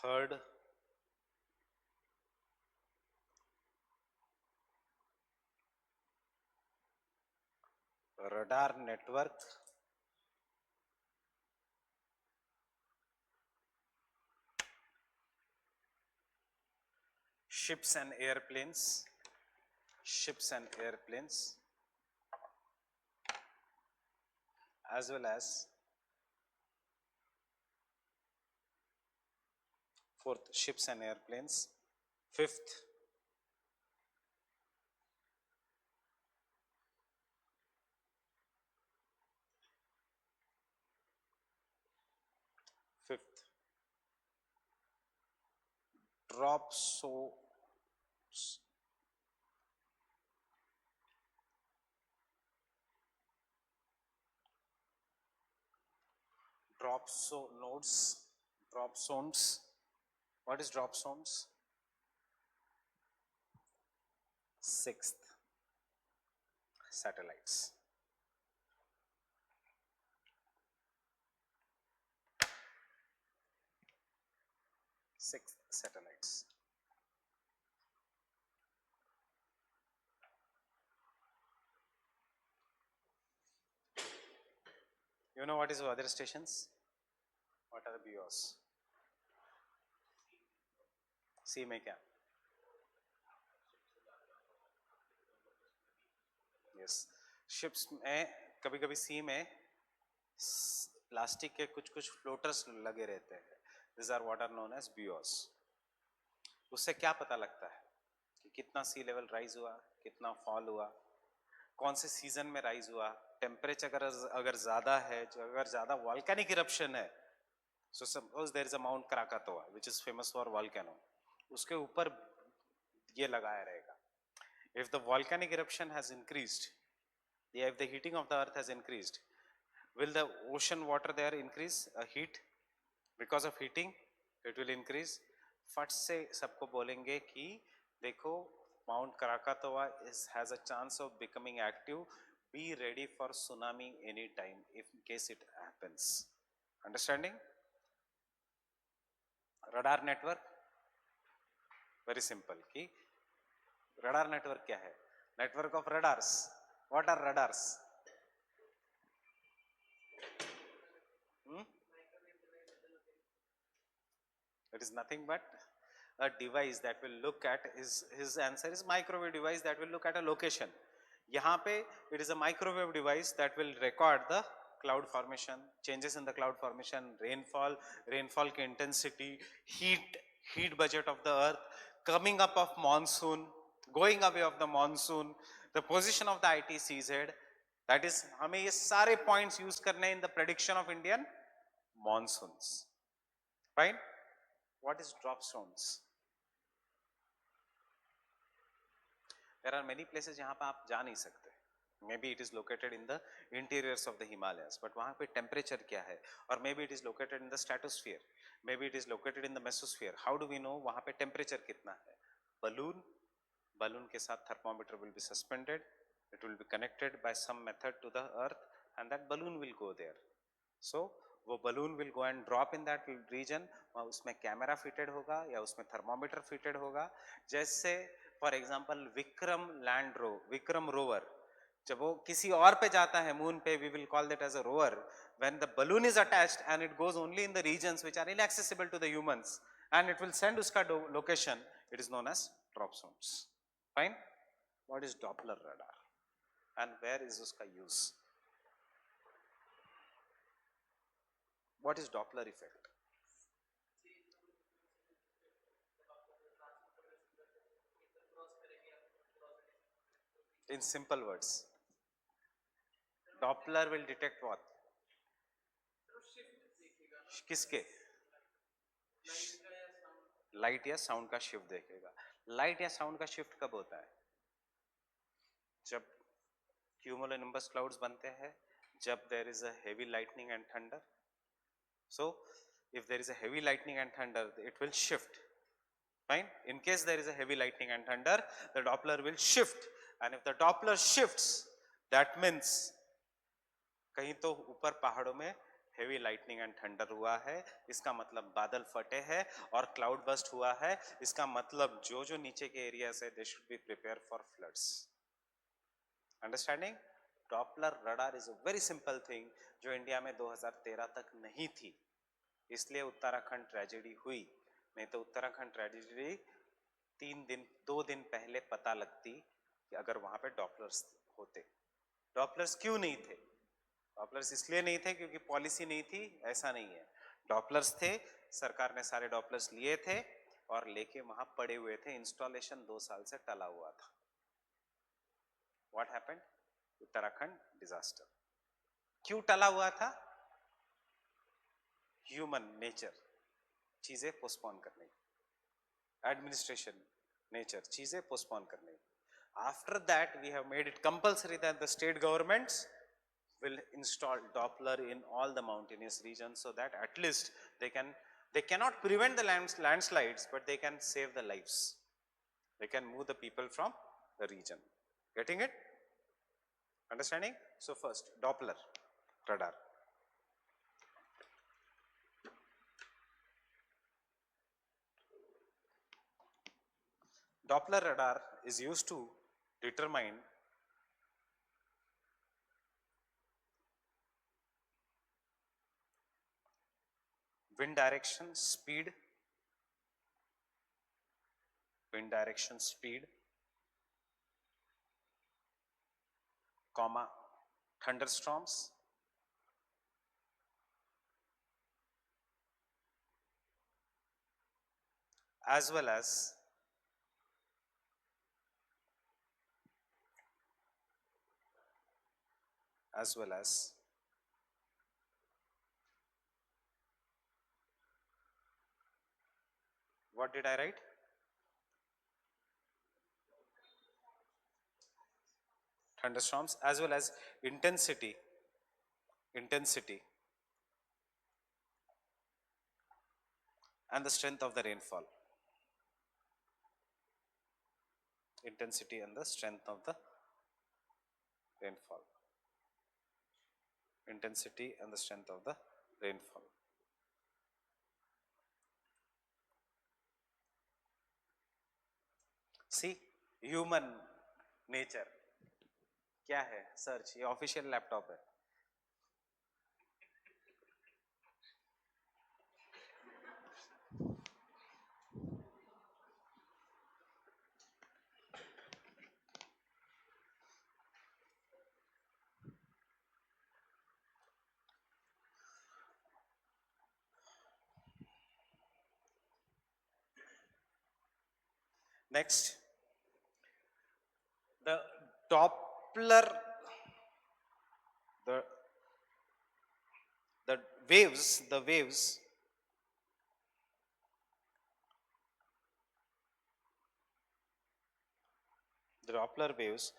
third radar network, ships and airplanes, as well as fourth ships and airplanes, fifth drop zones. What is drop zones? Sixth, satellites. You know what is weather stations? What are the BOs? सी में क्या? Yes, ships में कभी कभी सी में plastic के कुछ कुछ floaters लगे रहते हैं. This are what are known as BOs. उससे क्या पता लगता है कि कितना सी लेवल राइज हुआ, कितना फॉल हुआ, कौन से सीजन में राइज हुआ, टेम्परेचर अगर ज्यादा है, जो अगर ज्यादा वॉल्केनिक इरप्शन है, so suppose there is a mount Krakatoa which is famous for volcano, उसके ऊपर ये लगाया रहेगा. If the volcanic eruption has increased, if the heating of the earth has increased, Will the ocean water there increase heat? Because of heating it will increase. फट से सबको बोलेंगे कि देखो mount Krakatoa has a chance of becoming active. Be ready for tsunami anytime if in case it happens. Understanding? Radar network, very simple. कि radar network क्या है? Network of radars. What are radars? It is nothing but a device that will look at his answer is microwave device that will look at a location. यहाँ पे it is a microwave device that will record the cloud formation, changes in the cloud formation, rainfall की intensity, heat budget of the earth, coming up of monsoon, going away of the monsoon, the position of the ITCZ. That is हमें ये सारे points use करने in the prediction of Indian monsoons. Fine. What is drop zones? There are many places जहाँ पे आप जा नहीं सकते. Maybe it is located in the interiors of the Himalayas, but वहाँ पे temperature क्या है? Or maybe it is located in the stratosphere. Maybe it is located in the mesosphere. How do we know वहाँ पे temperature कितना है? Balloon के साथ thermometer will be suspended. It will be connected by some method to the earth, and that balloon will go there. So वो balloon will go and drop in that region. उसमें camera fitted होगा या उसमें thermometer fitted होगा. जैसे for example Vikram rover जब वो किसी और पे जाता है मून पे, we will call that as a rover. When the balloon is attached and it goes only in the regions which are inaccessible to the humans and it will send उसका location, it is known as drop zones. Fine. What is Doppler radar and where is उसका use? What is Doppler effect? In simple words, Doppler will detect what? किसके? Light या sound का shift देखेगा. Light या sound का shift कब होता है? जब cumulonimbus clouds बनते हैं, जब there is a heavy lightning and thunder. So if there is a heavy lightning and thunder, it will shift. Fine. In case there is a heavy lightning and thunder, the Doppler will shift, and if the Doppler shifts, that means कहीं तो ऊपर पहाड़ों में heavy lightning and thunder हुआ है, इसका मतलब बादल फटे हैं और क्लाउड बस्ट हुआ है. इसका मतलब जो जो नीचे के एरियाज है, they should be prepare for floods. Understanding? Doppler radar is a very simple thing जो इंडिया में 2013 तक नहीं थी, इसलिए उत्तराखंड ट्रेजेडी हुई. नहीं तो उत्तराखंड ट्रेजेडी 2 दिन पहले पता लगती कि अगर वहां पे डॉपलर्स होते. डॉपलर्स क्यों नहीं थे? डॉपलर्स इसलिए नहीं थे क्योंकि पॉलिसी नहीं थी, ऐसा नहीं है. डॉपलर्स थे, सरकार ने सारे डॉपलर्स लिए थे और लेके वहां पड़े हुए थे. इंस्टॉलेशन 2 साल से टला हुआ था. What happened? उत्तराखंड डिजास्टर. क्यों टला हुआ था? ह्यूमन नेचर, चीजें पोस्टपोन करने की. एडमिनिस्ट्रेशन नेचर, चीजें पोस्टपोन करने की. After that we have made it compulsory that the state governments will install Doppler in all the mountainous regions, so that at least they cannot prevent the landslides, but they can save the lives. They can move the people from the region. Getting it? Understanding? So first, Doppler radar. Doppler radar is used to determine wind direction, speed, comma, thunderstorms, as well as what did I write? Thunderstorms, as well as intensity intensity and the strength of the rainfall. Intensity and the strength of the rainfall. Intensity and the strength of the rainfall. See, human nature क्या है? Search, ये official laptop है. Next, the Doppler, the the the waves the Doppler waves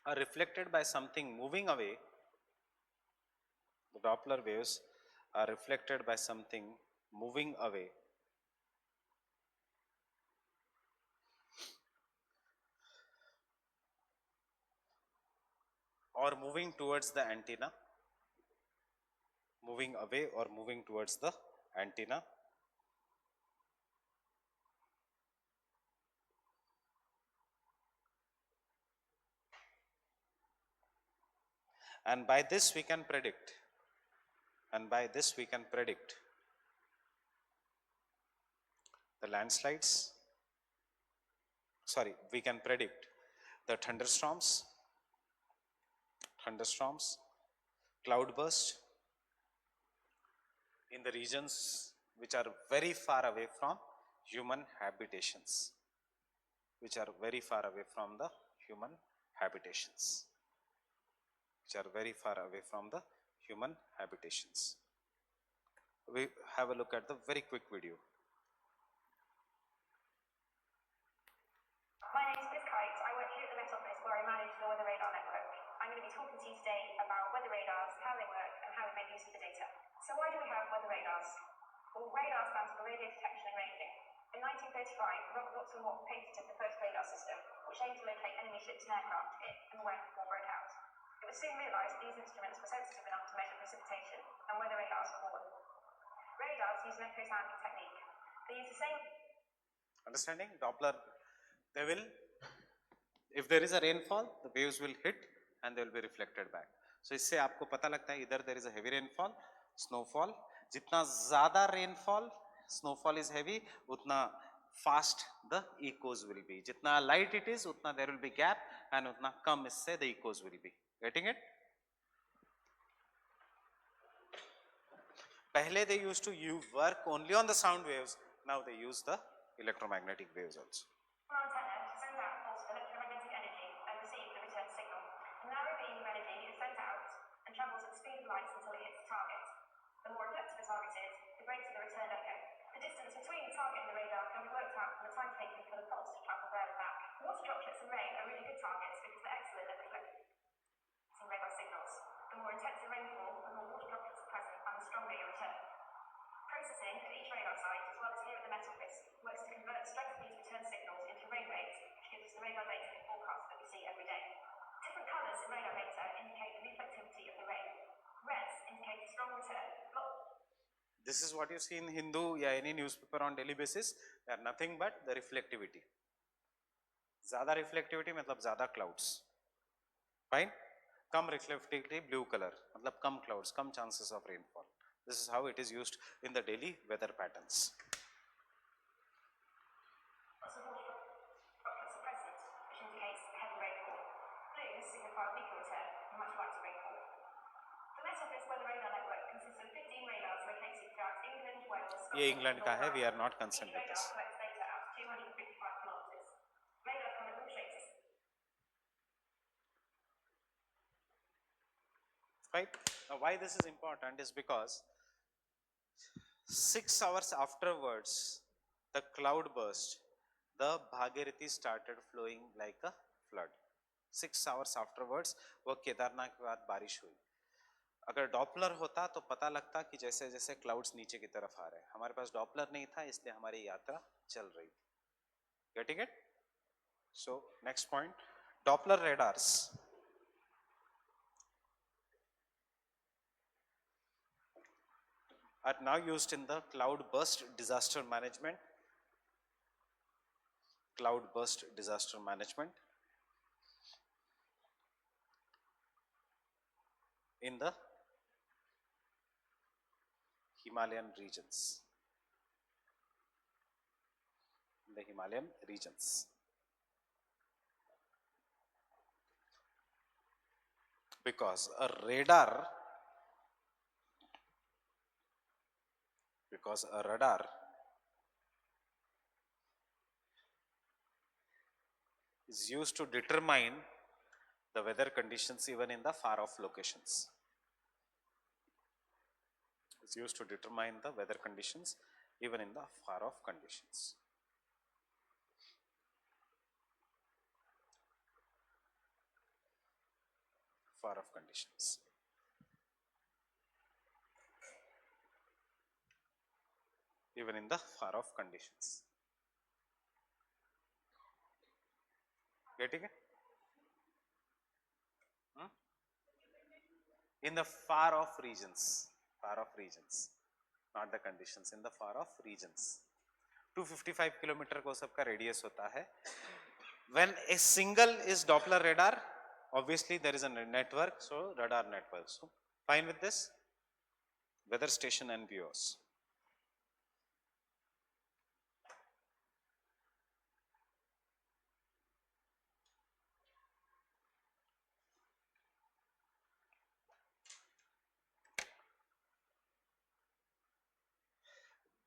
are reflected by something moving away. The Doppler waves are reflected by something moving away or moving towards the antenna, moving away or moving towards the antenna. And by this we can predict, the landslides, sorry, we can predict the thunderstorms, cloudburst in the regions which are very far away from human habitations, which are very far away from the human habitations, which are very far away from the human habitations. We have a look at the very quick video. My name is Kite. I work here at the Met Office where I manage the Weather Radar network. I'm going to be talking to you today about weather radars, how they work, and how we make use of the data. So why do we have weather radars? Well, radar stands for radio detection and ranging. In 1935, Robert Watson Watt patented the first radar system, which aimed to locate enemy ships and aircraft if and when war broke out. It was soon realised these instruments were sensitive enough to measure precipitation, and weather radars were born. Radars use an echo sounding technique. They use the same... Understanding? Doppler, they will, if there is a rainfall, the waves will hit and they will be reflected back. So इससे आपको पता लगता है इधर there is a heavy rainfall, snowfall. जितना ज़्यादा rainfall, snowfall is heavy, उतना fast the echoes will be. जितना light it is, उतना there will be gap and उतना कम इससे the echoes will be. Getting it? पहले they used to work only on the sound waves. Now they use the electromagnetic waves also. Antenna sends out a pulse of electromagnetic energy and receives the return signal. A narrow beam of energy is sent out and travels at the speed of light until it hits the target. The more reflective the target is, the greater the return echo. The distance between the target and the radar can be worked out from the time taken for the pulse to travel there and back. Water droplets and rain are really good targets because they're excellent at reflecting radar signals. The more intense the rainfall, the more water droplets are present and the stronger your return. Processing at each radar site, as well as here at the Met Office, works to convert the strength of these return signals into rain rates, which gives us the radar data and forecast that we see every day. Different colours in radar data indicate the reflectivity of the rain. Reds indicate a strong return. This is what you see in Hindu या any newspaper on daily basis. They are nothing but the reflectivity. ज़्यादा reflectivity मतलब ज़्यादा clouds. Fine? कम reflectivity blue color मतलब कम clouds, come chances of rainfall. This is how it is used in the daily weather patterns. Lots of water droplets are present, which indicates heavy rainfall. Blues signify weaker return and much lighter rainfall. The Met Office weather radar network consists of 15 radars located throughout England, Wales, ये England का है. We are not concerned with this. Radar collects data out to 255 kilometers. Radar come in all shapes. Right? Now, why this is important is because 6 hours afterwards, the cloud burst, the Bhagirathi started flowing like a flood. 6 hours afterwards वो केदारनाथ के बाद बारिश हुई। अगर Doppler होता तो पता लगता कि जैसे जैसे क्लाउड्स नीचे की तरफ आ रहे हैं। हमारे पास डॉपलर नहीं था, इसलिए हमारी यात्रा चल रही थी। Getting it? So next point, Doppler radars are now used in the cloud burst disaster management. Cloud burst disaster management in the Himalayan regions. In the Himalayan regions. Because a radar is used to determine the weather conditions even in the far off locations. It's used to determine the weather conditions even in the far off conditions. Far off conditions. Even in the far off conditions. Getting it? In the far off regions, not the conditions, in the far off regions. 255 kilometre को सबका radius होता है. When a single is Doppler radar, obviously there is a network, so radar network. So fine with this? Weather station and bureaus.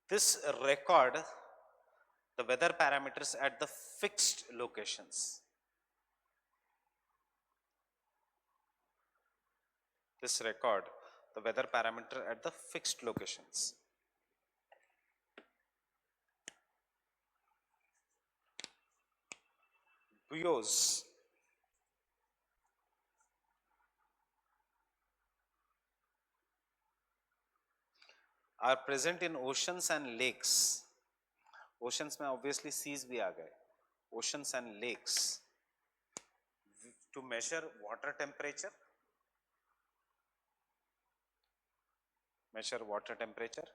This record the weather parameters at the fixed locations. This record the weather parameter at the fixed locations. Buoys are present in oceans and lakes. Oceans में obviously seas भी आ गए. Oceans and lakes to measure water temperature. Measure water temperature,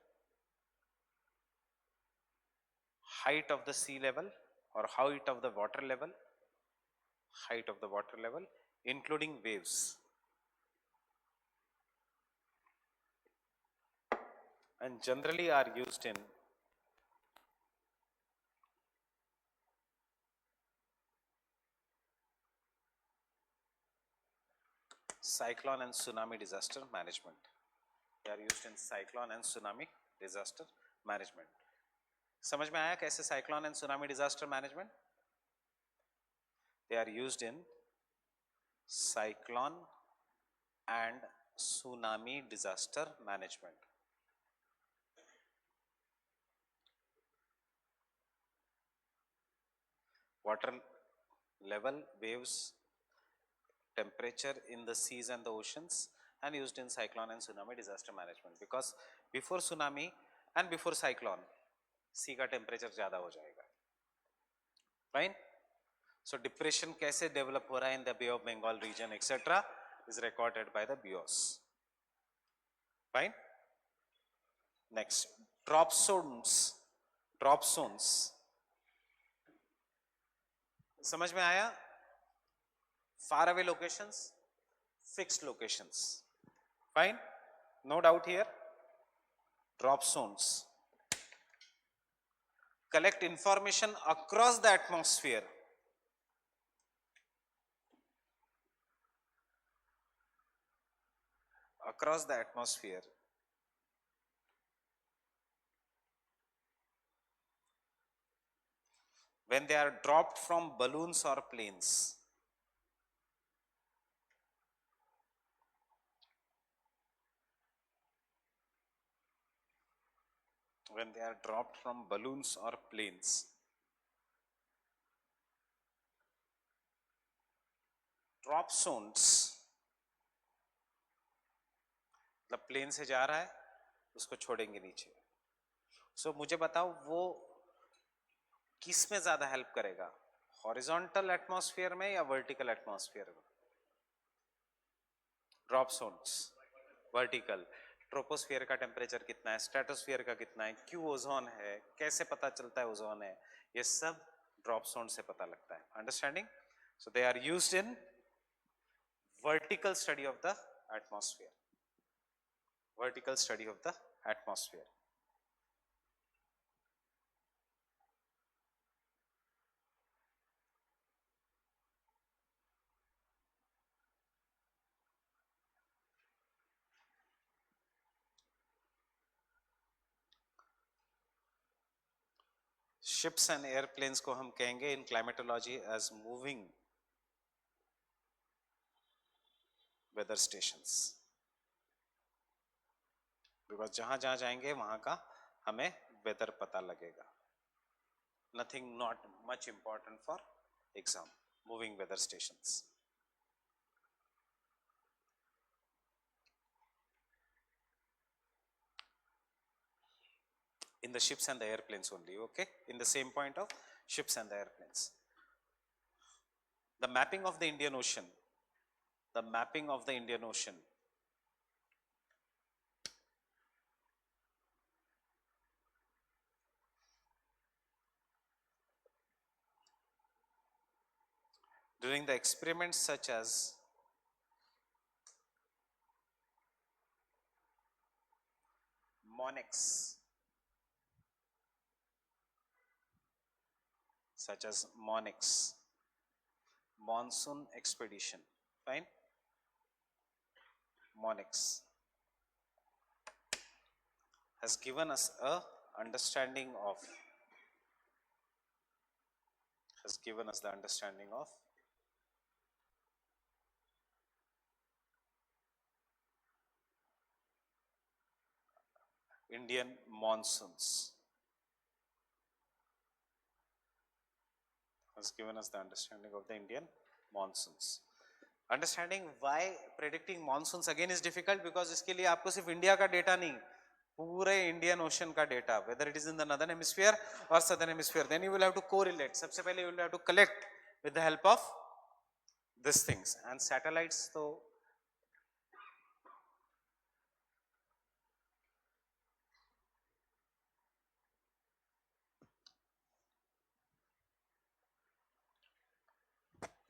height of the sea level or height of the water level, including waves, and generally are used in cyclone and tsunami disaster management. They are used in cyclone and tsunami disaster management. समझ में आया कैसे cyclone and tsunami disaster management? They are used in cyclone and tsunami disaster management. Water level, waves, temperature in the seas and the oceans, and used in cyclone and tsunami disaster management, because before tsunami and before cyclone sea का temperature ज़्यादा हो जाएगा. Fine? So depression कैसे develop हो रहा है in the Bay of Bengal region etc. is recorded by the bureaus. Fine? Next, drop zones. समझ में आया? Far away locations, fixed locations. Fine? No doubt here. Drop zones collect information across the atmosphere. Across the atmosphere. When they are dropped from balloons or planes. When they are dropped from balloons or planes. Drop zones, मतलब plane से जा रहा है उसको छोड़ेंगे नीचे. सो मुझे बताओ वो किस में ज्यादा हेल्प करेगा, हॉरिजॉन्टल एटमॉस्फेयर में या वर्टिकल एटमॉस्फेयर में? Drop zones vertical. ट्रोपोस्फियर का टेम्परेचर कितना है, स्ट्रेटोस्फियर का कितना है, क्यों ओजोन है, कैसे पता चलता है ओजोन है, ये सब ड्रॉप जोन से पता लगता है. Understanding? So they are used in vertical study of the atmosphere. Vertical study of the atmosphere. Ships and airplanes को हम कहेंगे in climatology as moving weather stations, because जहां जहां जाएंगे वहां का हमें वेदर पता लगेगा. Nothing not much important for exam, moving weather stations. In the ships and the airplanes only, okay, in the same point of ships and the airplanes. The mapping of the Indian Ocean, the mapping of the Indian Ocean, during the experiments such as MONEX, such as MONEX, monsoon expedition, fine, MONEX has given us a understanding of, has given us the understanding of Indian monsoons, has given us the understanding of the Indian monsoons. Understanding why predicting monsoons again is difficult, because इसके लिए आपको सिर्फ India का data नहीं, पूरे Indian ocean का data, whether it is in the northern hemisphere or southern hemisphere, then you will have to correlate. सबसे पहले you will have to collect with the help of these things, and satellites तो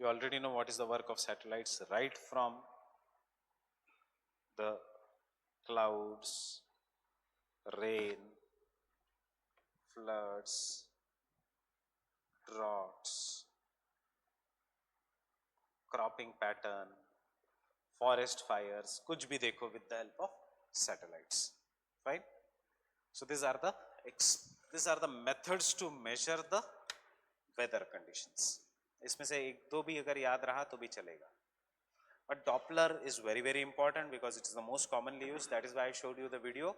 you already know what is the work of satellites, right from the clouds, rain, floods, droughts, cropping pattern, forest fires, कुछ भी देखो with the help of satellites, fine. So these are the methods to measure the weather conditions. इसमें से एक दो भी अगर याद रहा तो भी चलेगा. But Doppler is very very important because it is the most commonly used. That is why I showed you the video.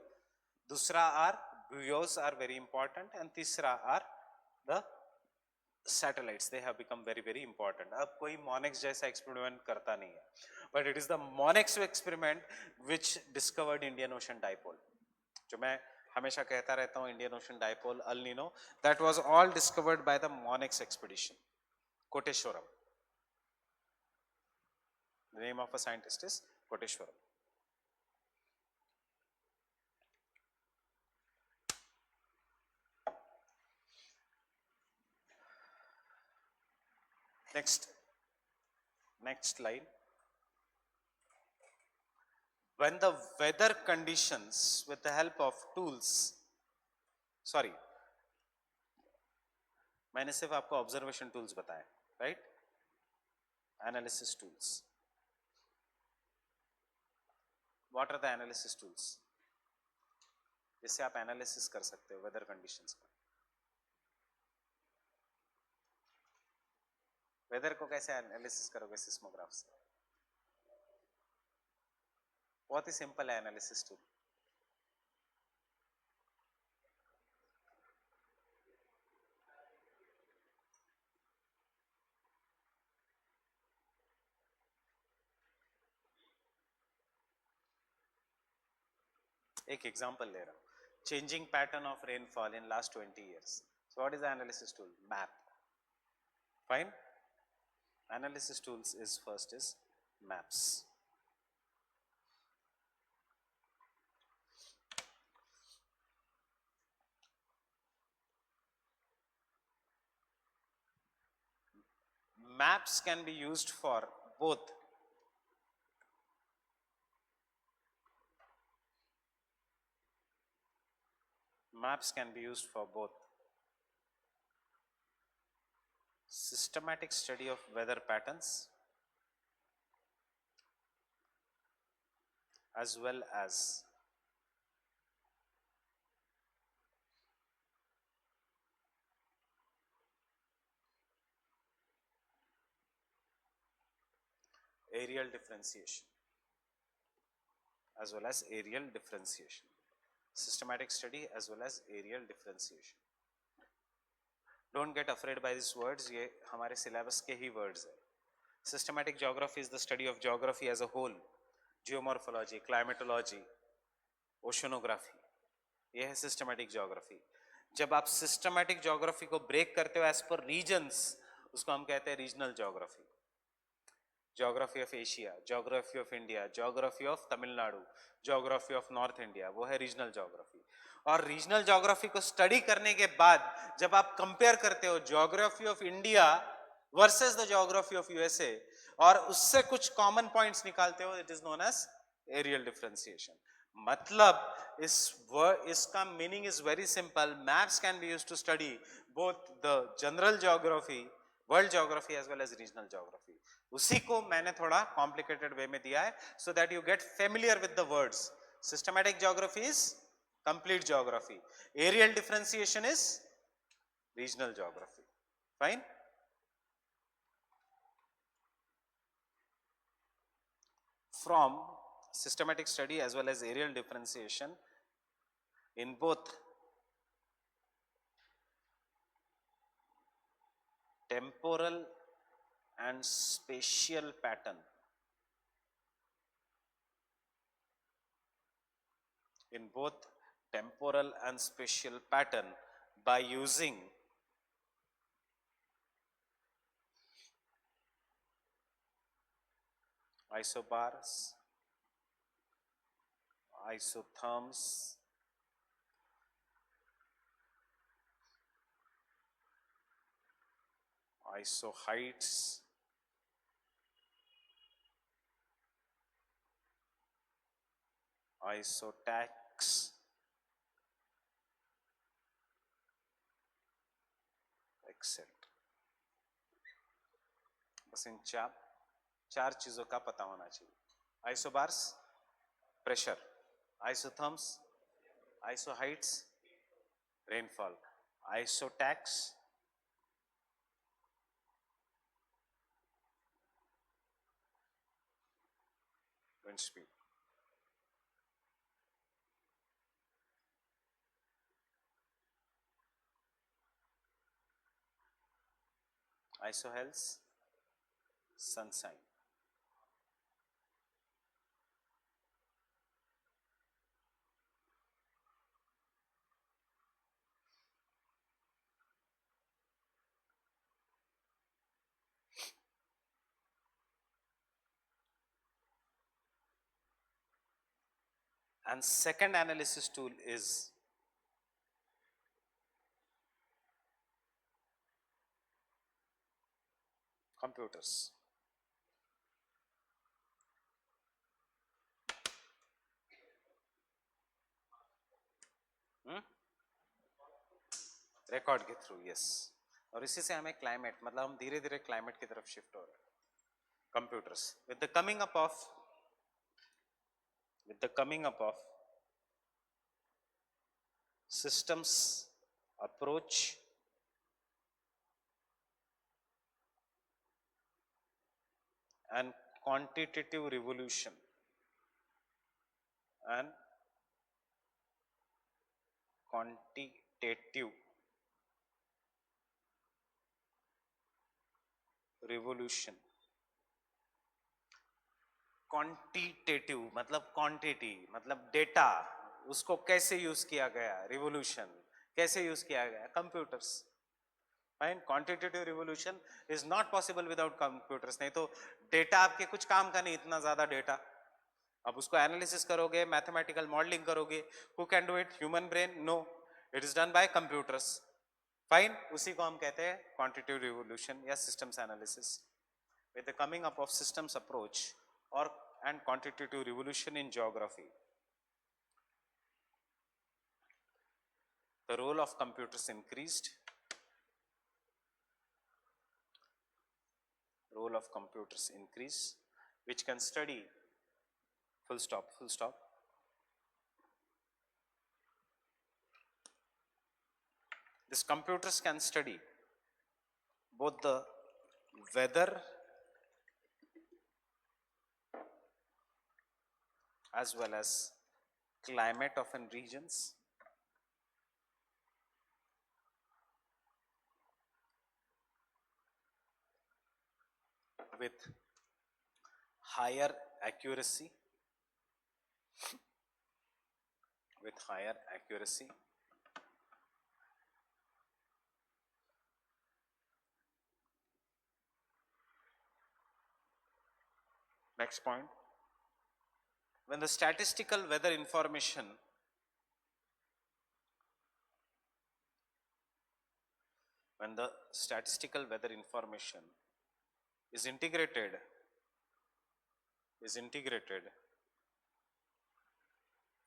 दूसरा are buoys are very important, and तीसरा are the satellites. They have become very very important. अब कोई MONEX जैसा experiment करता नहीं है, but it is the MONEX experiment which discovered Indian Ocean dipole. जो मैं हमेशा कहता रहता हूँ Indian Ocean dipole, El Nino, that was all discovered by the MONEX expedition, Koteshwaram. The name of a scientist is Koteshwaram. Next line. When the weather conditions with the help of tools, sorry, मैंने सिर्फ आपको observation tools बताए, right, analysis tools. What are the analysis tools? जिससे आप analysis कर सकते हो weather conditions का. वेदर को कैसे एनालिसिस करोगे? सिस्मोग्राफ से. बहुत ही सिंपल है एनालिसिस टूल. एक एग्जांपल ले रहा हूं, changing pattern of rainfall in last 20 years. So what is the analysis tool? Map. Fine. Analysis tools is first is maps. Maps can be used for both systematic study of weather patterns as well as aerial differentiation. Systematic study as well as aerial differentiation. Don't get afraid by these words, ये हमारे syllabus के ही words है. Systematic geography is the study of geography as a whole. Geomorphology, climatology, oceanography, ये है systematic geography. जब आप systematic geography को break करते हो as per regions, उसको हम कहते हैं regional geography. Geography of Asia, geography of India, geography of Tamil Nadu, geography of North India, वो है regional geography. और रीजनल ज्योग्राफी को स्टडी करने के बाद जब आप कंपेयर करते हो geography of India versus the geography of USA और उससे कुछ कॉमन पॉइंट्स निकालते हो, it is known as areal differentiation. मतलब इसका meaning is very simple. Maps can be used to study both the general geography, world geography as well as regional geography. उसी को मैंने थोड़ा कॉम्प्लिकेटेड वे में दिया है so that you get familiar with the words. Systematic geography is complete geography. Aerial differentiation is regional geography. Fine. From systematic study as well as aerial differentiation in both temporal and spatial pattern, in both temporal and spatial pattern by using isobars, isotherms, isoheights, isotachs, etc. बस इन चार चीजों का पता होना चाहिए. Isobars pressure, isotherms isohyets rainfall, isotachs wind speed. isohels sunshine. And second analysis tool is computers. Record के through, yes. और इसी से हमें क्लाइमेट, मतलब हम धीरे धीरे क्लाइमेट की तरफ शिफ्ट हो रहे हैं. Computers with the coming up of systems approach and quantitative revolution and quantitative revolution. Quantitative मतलब क्वांटिटी, मतलब डेटा, उसको कैसे यूज किया गया, रिवोल्यूशन कैसे यूज किया गया, computers. Fine, quantitative revolution is not possible without computers. नहीं तो डेटा आपके कुछ काम का नहीं, इतना ज्यादा डेटा अब उसको एनालिसिस करोगे, मैथमेटिकल मॉडलिंग करोगे, who can do it, human brain? No, it is done by computers. Fine, उसी को हम कहते हैं क्वांटिटेटिव रिवोल्यूशन या systems analysis. With the coming up of systems approach और and quantitative revolution in geography, the role of computers increased. Role of computers increase, which can study, full stop, full stop. These computers can study both the weather as well as climate of an regions, with higher accuracy, with higher accuracy. Next point, when the statistical weather information when the statistical weather information is integrated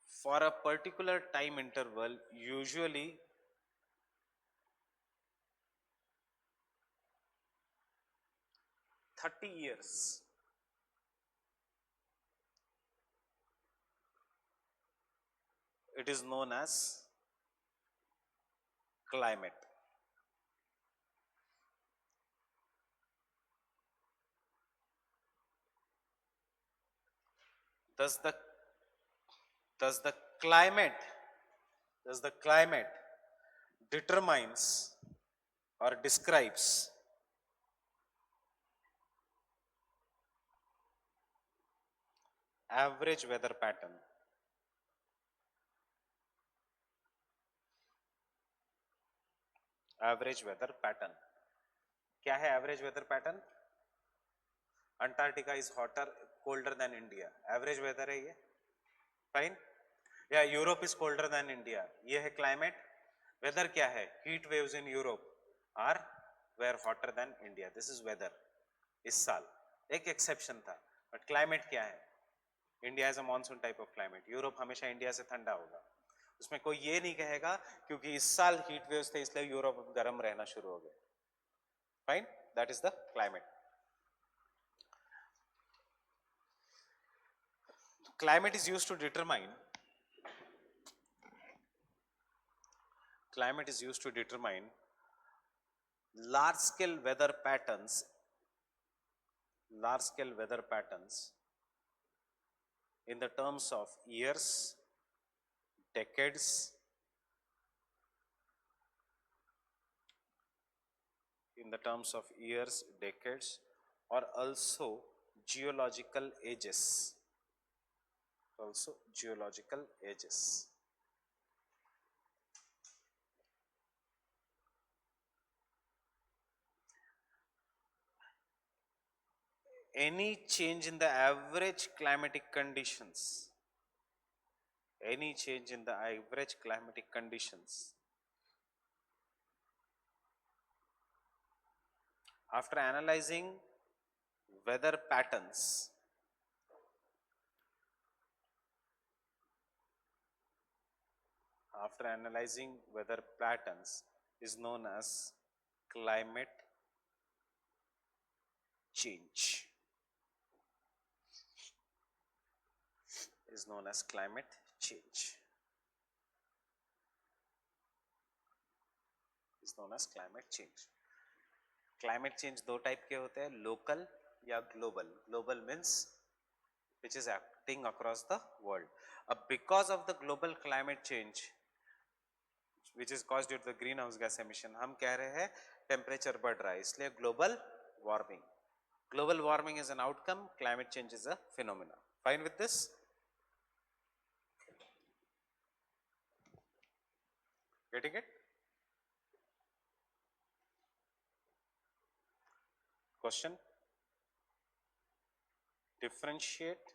for a particular time interval, usually 30 years, it is known as climate. Does the does the climate does the climate determines or describes average weather pattern? Average weather pattern, क्या है average weather pattern? Antarctica is hotter colder than India, average weather है ये। Fine, या Europe is colder than India, ये है climate. Weather क्या है? Heat waves in Europe are were hotter than India, this is weather. इस साल एक एक्सेप्शन था, बट क्लाइमेट क्या है? India is a monsoon type of climate, Europe हमेशा इंडिया से ठंडा होगा। उसमें कोई ये नहीं कहेगा क्योंकि इस साल हीट वेव्स थे इसलिए यूरोप गर्म रहना शुरू हो गया। Fine, that is the climate. Climate is used to determine large scale weather patterns, in the terms of years, decades, or also geological ages. Any change in the average climatic conditions, after analyzing weather patterns, is known as climate change. Climate change दो type के होते हैं, local या global. Global means which is acting across the world. Because of the global climate change which is caused due to the greenhouse gas emission, हम कह रहे हैं temperature बढ़ रहा है, इसलिए global warming. Global warming is an outcome, climate change is a phenomena. Fine with this? Getting it? Question: differentiate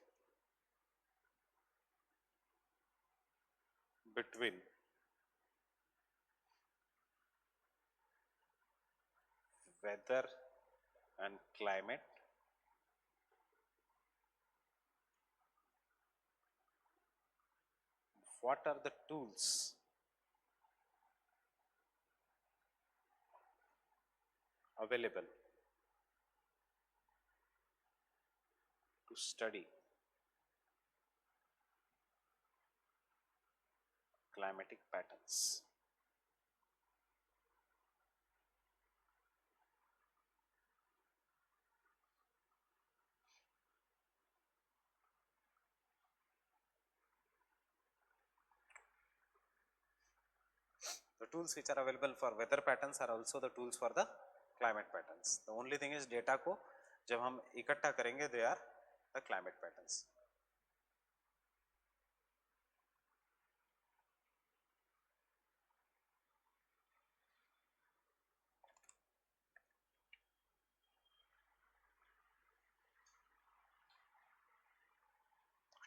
between weather and climate. What are the tools available to study climatic patterns? The tools which are available for weather patterns are also the tools for the climate patterns. The only thing is data को जब हम इकट्ठा करेंगे they are the climate patterns.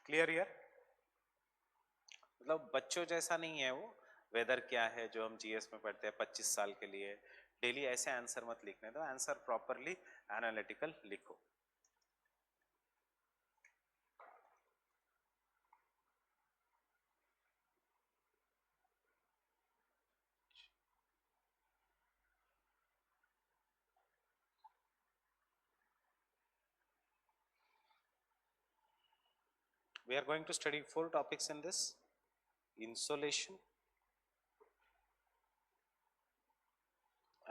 Clear here? मतलब बच्चों जैसा नहीं है वो. वेदर क्या है जो हम जीएस में पढ़ते हैं 25 साल के लिए, डेली ऐसे आंसर मत लिखने दो, आंसर प्रॉपरली एनालिटिकल लिखो. We are going to study 4 topics in this: insolation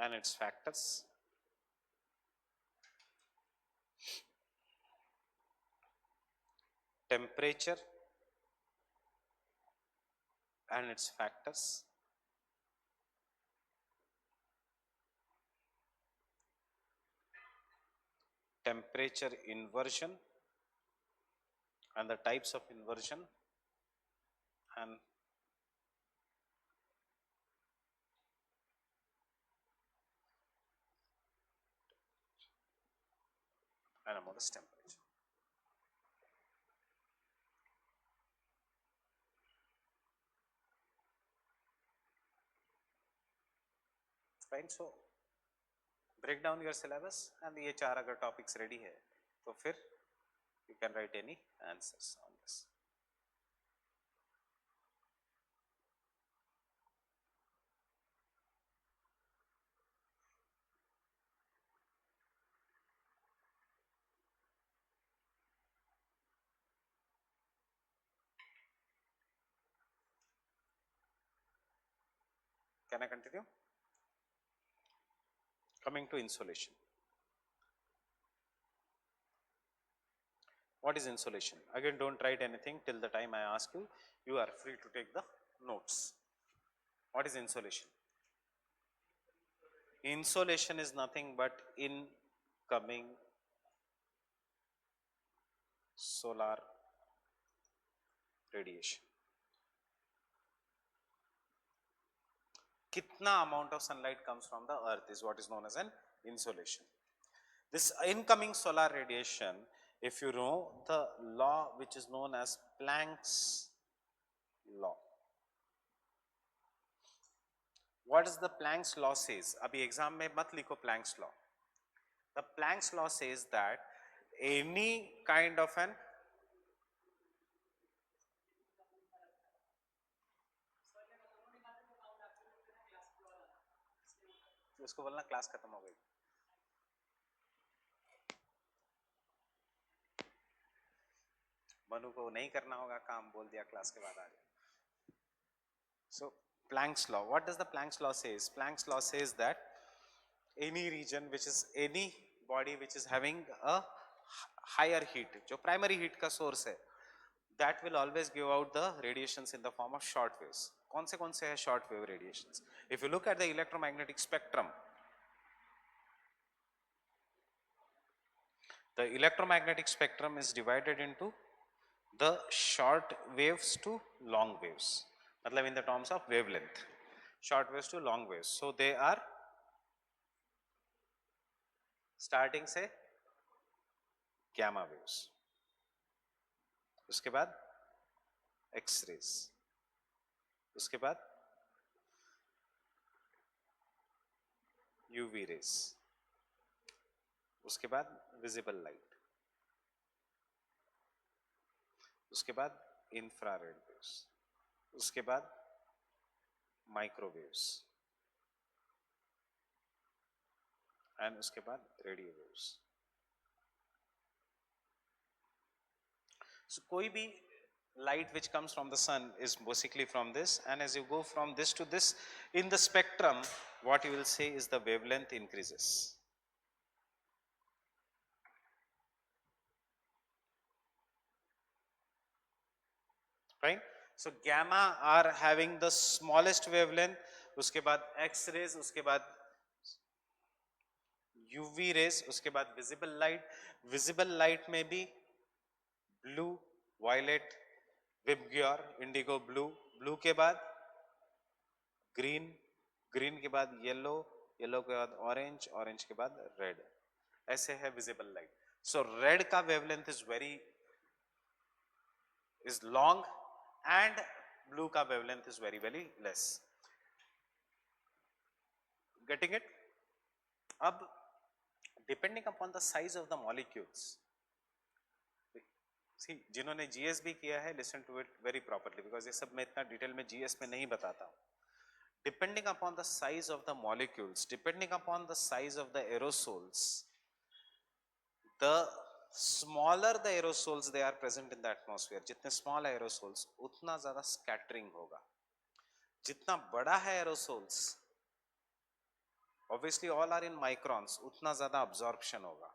and its factors, temperature and its factors, temperature inversion and the types of inversion, and a modest temperature. Fine. So break down your syllabus and ये 4 अगर topics ready है तो फिर you can write any answers on this. Can I continue? Coming to insolation. What is insolation? Again, don't write anything till the time I ask you. You are free to take the notes. What is insolation? Insolation is nothing but incoming solar radiation. Kitna amount of sunlight comes from the earth is what is known as an insolation. This incoming solar radiation, if you know the law which is known as Planck's law. What does the Planck's law says? Abhi exam mein mat likho Planck's law. The Planck's law says that any kind of an उसको बोलना class खत्म हो गई. मनु को नहीं करना होगा काम, बोल दिया क्लास के बाद आ जाए. So Planck's law. What does the Planck's law says? Planck's law says that any region which is any body which is having a higher heat, जो primary heat का source है, that will always give out the radiations in the form of short waves. कौन से है short wave radiations? If you look at the electromagnetic spectrum, the electromagnetic spectrum is divided into the short waves to long waves, मतलब in the terms of wavelength. short waves to long waves. So they are starting से gamma waves, उसके बाद x raise, उसके बाद UV rays, उसके बाद visible light, उसके बाद इंफ्रारेड वेव्स, उसके बाद माइक्रोवेव्स एंड उसके बाद रेडियो वेव्स. So कोई भी light which comes from the sun is basically from this, and as you go from this to this in the spectrum, what you will say is the wavelength increases. Right? So gamma are having the smallest wavelength, उसके बाद X rays, उसके बाद UV rays, उसके बाद visible light. Visible light में भी blue, violet, VIBGYOR, Indigo, blue, blue के बाद ग्रीन, ग्रीन के बाद येलो, येलो के बाद ऑरेंज, ऑरेंज के बाद रेड. ऐसे है विजिबल लाइट. सो रेड का wavelength is long and blue का wavelength is very very less. Getting it? अब depending upon the size of the molecules, see जिन्होंने जीएस भी किया है, listen to it very properly, because ये सब मैं इतना डिटेल में जीएस में नहीं बताता हूं. Depending upon the size of the molecules, depending upon the size of the aerosols, the smaller the aerosols they are present in the atmosphere, जितने small aerosols उतना ज़्यादा scattering होगा. जितना बड़ा है aerosols, obviously all are in microns, उतना ज़्यादा absorption होगा.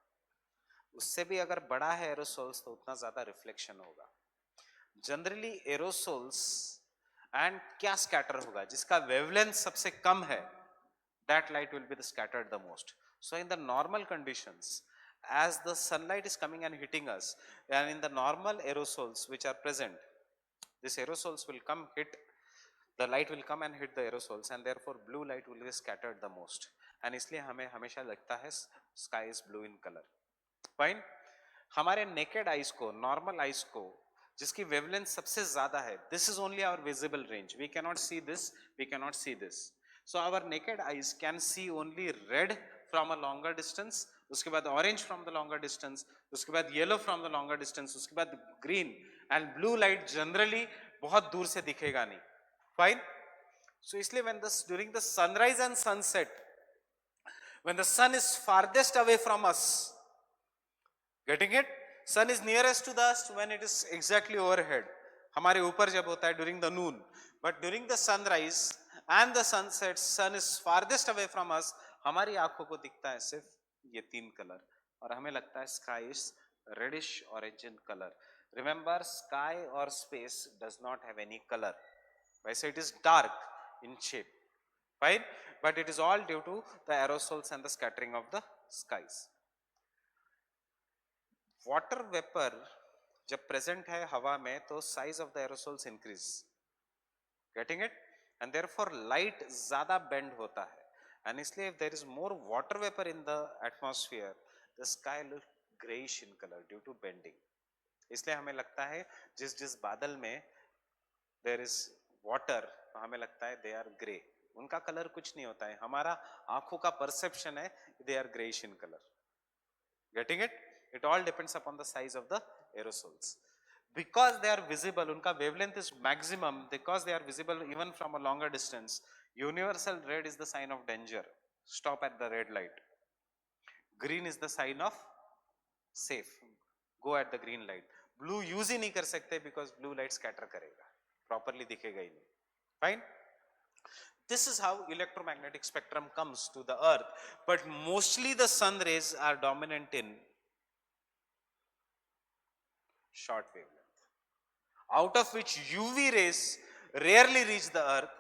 उससे भी अगर बड़ा है aerosols तो उतना ज़्यादा reflection होगा. Generally aerosols एंड क्या स्कैटर होगा, जिसका वेवलेंथ सबसे कम है, that light will be the scattered the most. So in the normal conditions, as the sunlight is coming and hitting us, and in the normal aerosols which are present, this aerosols will come hit, the light will come and hit the aerosols, and therefore blue light will be scattered the most, and इसलिए हमें हमेशा लगता है sky is blue in color. Fine? हमारे naked eyes को, normal eyes को, जिसकी wavelength सबसे ज्यादा है, this is only our visible range. We can not see this, we can not see this. So our naked eyes can see only red from a longer distance, उसके बाद orange from the longer distance, उसके बाद yellow from the longer distance, उसके बाद green, and blue light generally बहुत दूर से दिखेगा नहीं. फाइन? सो इसलिए when the during the sunrise and sunset, when the sun is farthest away from us, getting it? Sun is nearest to us when it is exactly overhead, हमारे ऊपर जब होता है during the noon, but during the sunrise and the sunset, sun is farthest away from us. हमारी आंखों को दिखता है सिर्फ ये तीन कलर, और हमें लगता है sky is reddish orange in color. Remember, sky or space does not have any color. वैसे it is dark in shape, right? But it is all due to the aerosols and the scattering of the skies. Water vapour जब present है हवा में तो size of the aerosols increase. Getting it? And therefore light ज्यादा bend होता है, and इसलिए if there is more water vapour in the atmosphere, the sky look greyish in colour due to bending. इसलिए हमें लगता है जिस जिस बादल में देयर इज वाटर, हमें लगता है दे आर ग्रे. उनका कलर कुछ नहीं होता है, हमारा आंखों का परसेप्शन है they are greyish in colour. Getting it? It all depends upon the size of the aerosols. Because they are visible, unka wavelength is maximum, because they are visible even from a longer distance. Universal red is the sign of danger. Stop at the red light. Green is the sign of safe. Go at the green light. Blue use ही नहीं कर सकते because blue light scatter करेगा, properly दिखेगा ही नहीं. Fine? This is how electromagnetic spectrum comes to the earth, but mostly the sun rays are dominant in short wavelength, out of which UV rays rarely reach the earth,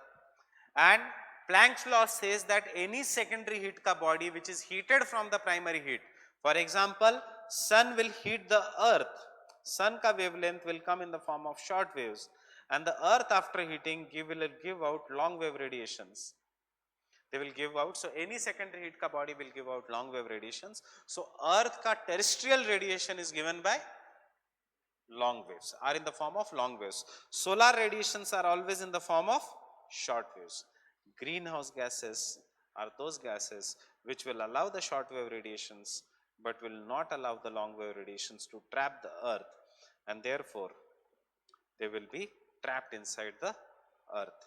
and Planck's law says that any secondary heat ka body which is heated from the primary heat, for example sun will heat the earth, sun ka wavelength will come in the form of short waves, and the earth after heating will give out long wave radiations. They will give out, so any secondary heat ka body will give out long wave radiations. So earth ka terrestrial radiation is given by long waves, are in the form of long waves. Solar radiations are always in the form of short waves. Greenhouse gases are those gases which will allow the short wave radiations but will not allow the long wave radiations to trap the earth, and therefore they will be trapped inside the earth.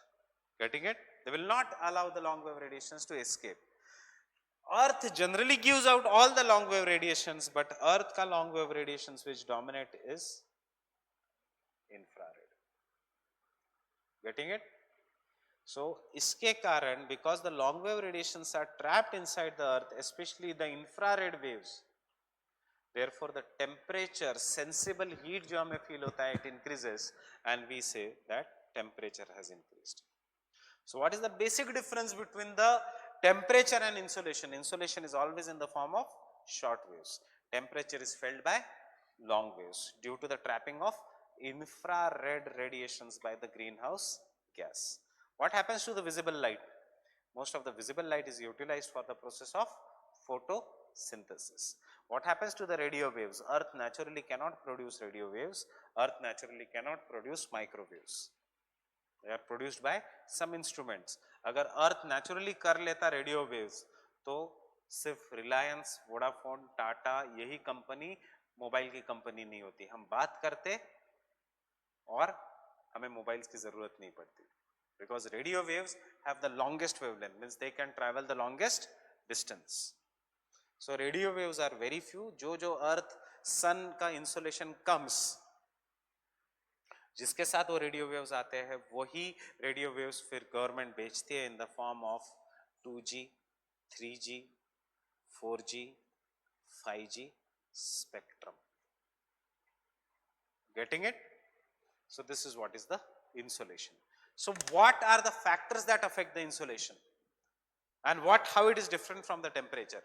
Getting it? They will not allow the long wave radiations to escape. Earth generally gives out all the long wave radiations, but earth ka long wave radiations which dominate is infrared. Getting it? So iske karan, because the long wave radiations are trapped inside the earth, especially the infrared waves, therefore the temperature, sensible heat jo hame feel hota hai, it increases, and we say that temperature has increased. So what is the basic difference between the temperature and insolation? Insolation is always in the form of short waves. Temperature is felt by long waves due to the trapping of infrared radiations by the greenhouse gas. What happens to the visible light? Most of the visible light is utilized for the process of photosynthesis. What happens to the radio waves? Earth naturally cannot produce radio waves. Earth naturally cannot produce microwaves. They are produced by some instruments. अगर अर्थ naturally कर लेता radio waves तो सिर्फ Reliance, Vodafone, Tata यही company mobile की company नहीं होती. हम बात करते और हमें मोबाइल्स की जरूरत नहीं पड़ती, because radio waves have the longest wavelength, means they can travel the longest distance. So radio waves are very few. जो अर्थ सन का इंसुलेशन comes, जिसके साथ वो रेडियो वेव्स आते हैं, वही रेडियो वेव्स फिर गवर्नमेंट बेचती है इन the form of 2G, 3G, 4G, 5G spectrum. Getting it? So this is what is the insolation. So what are the factors that affect the insolation, and how it is different from the temperature?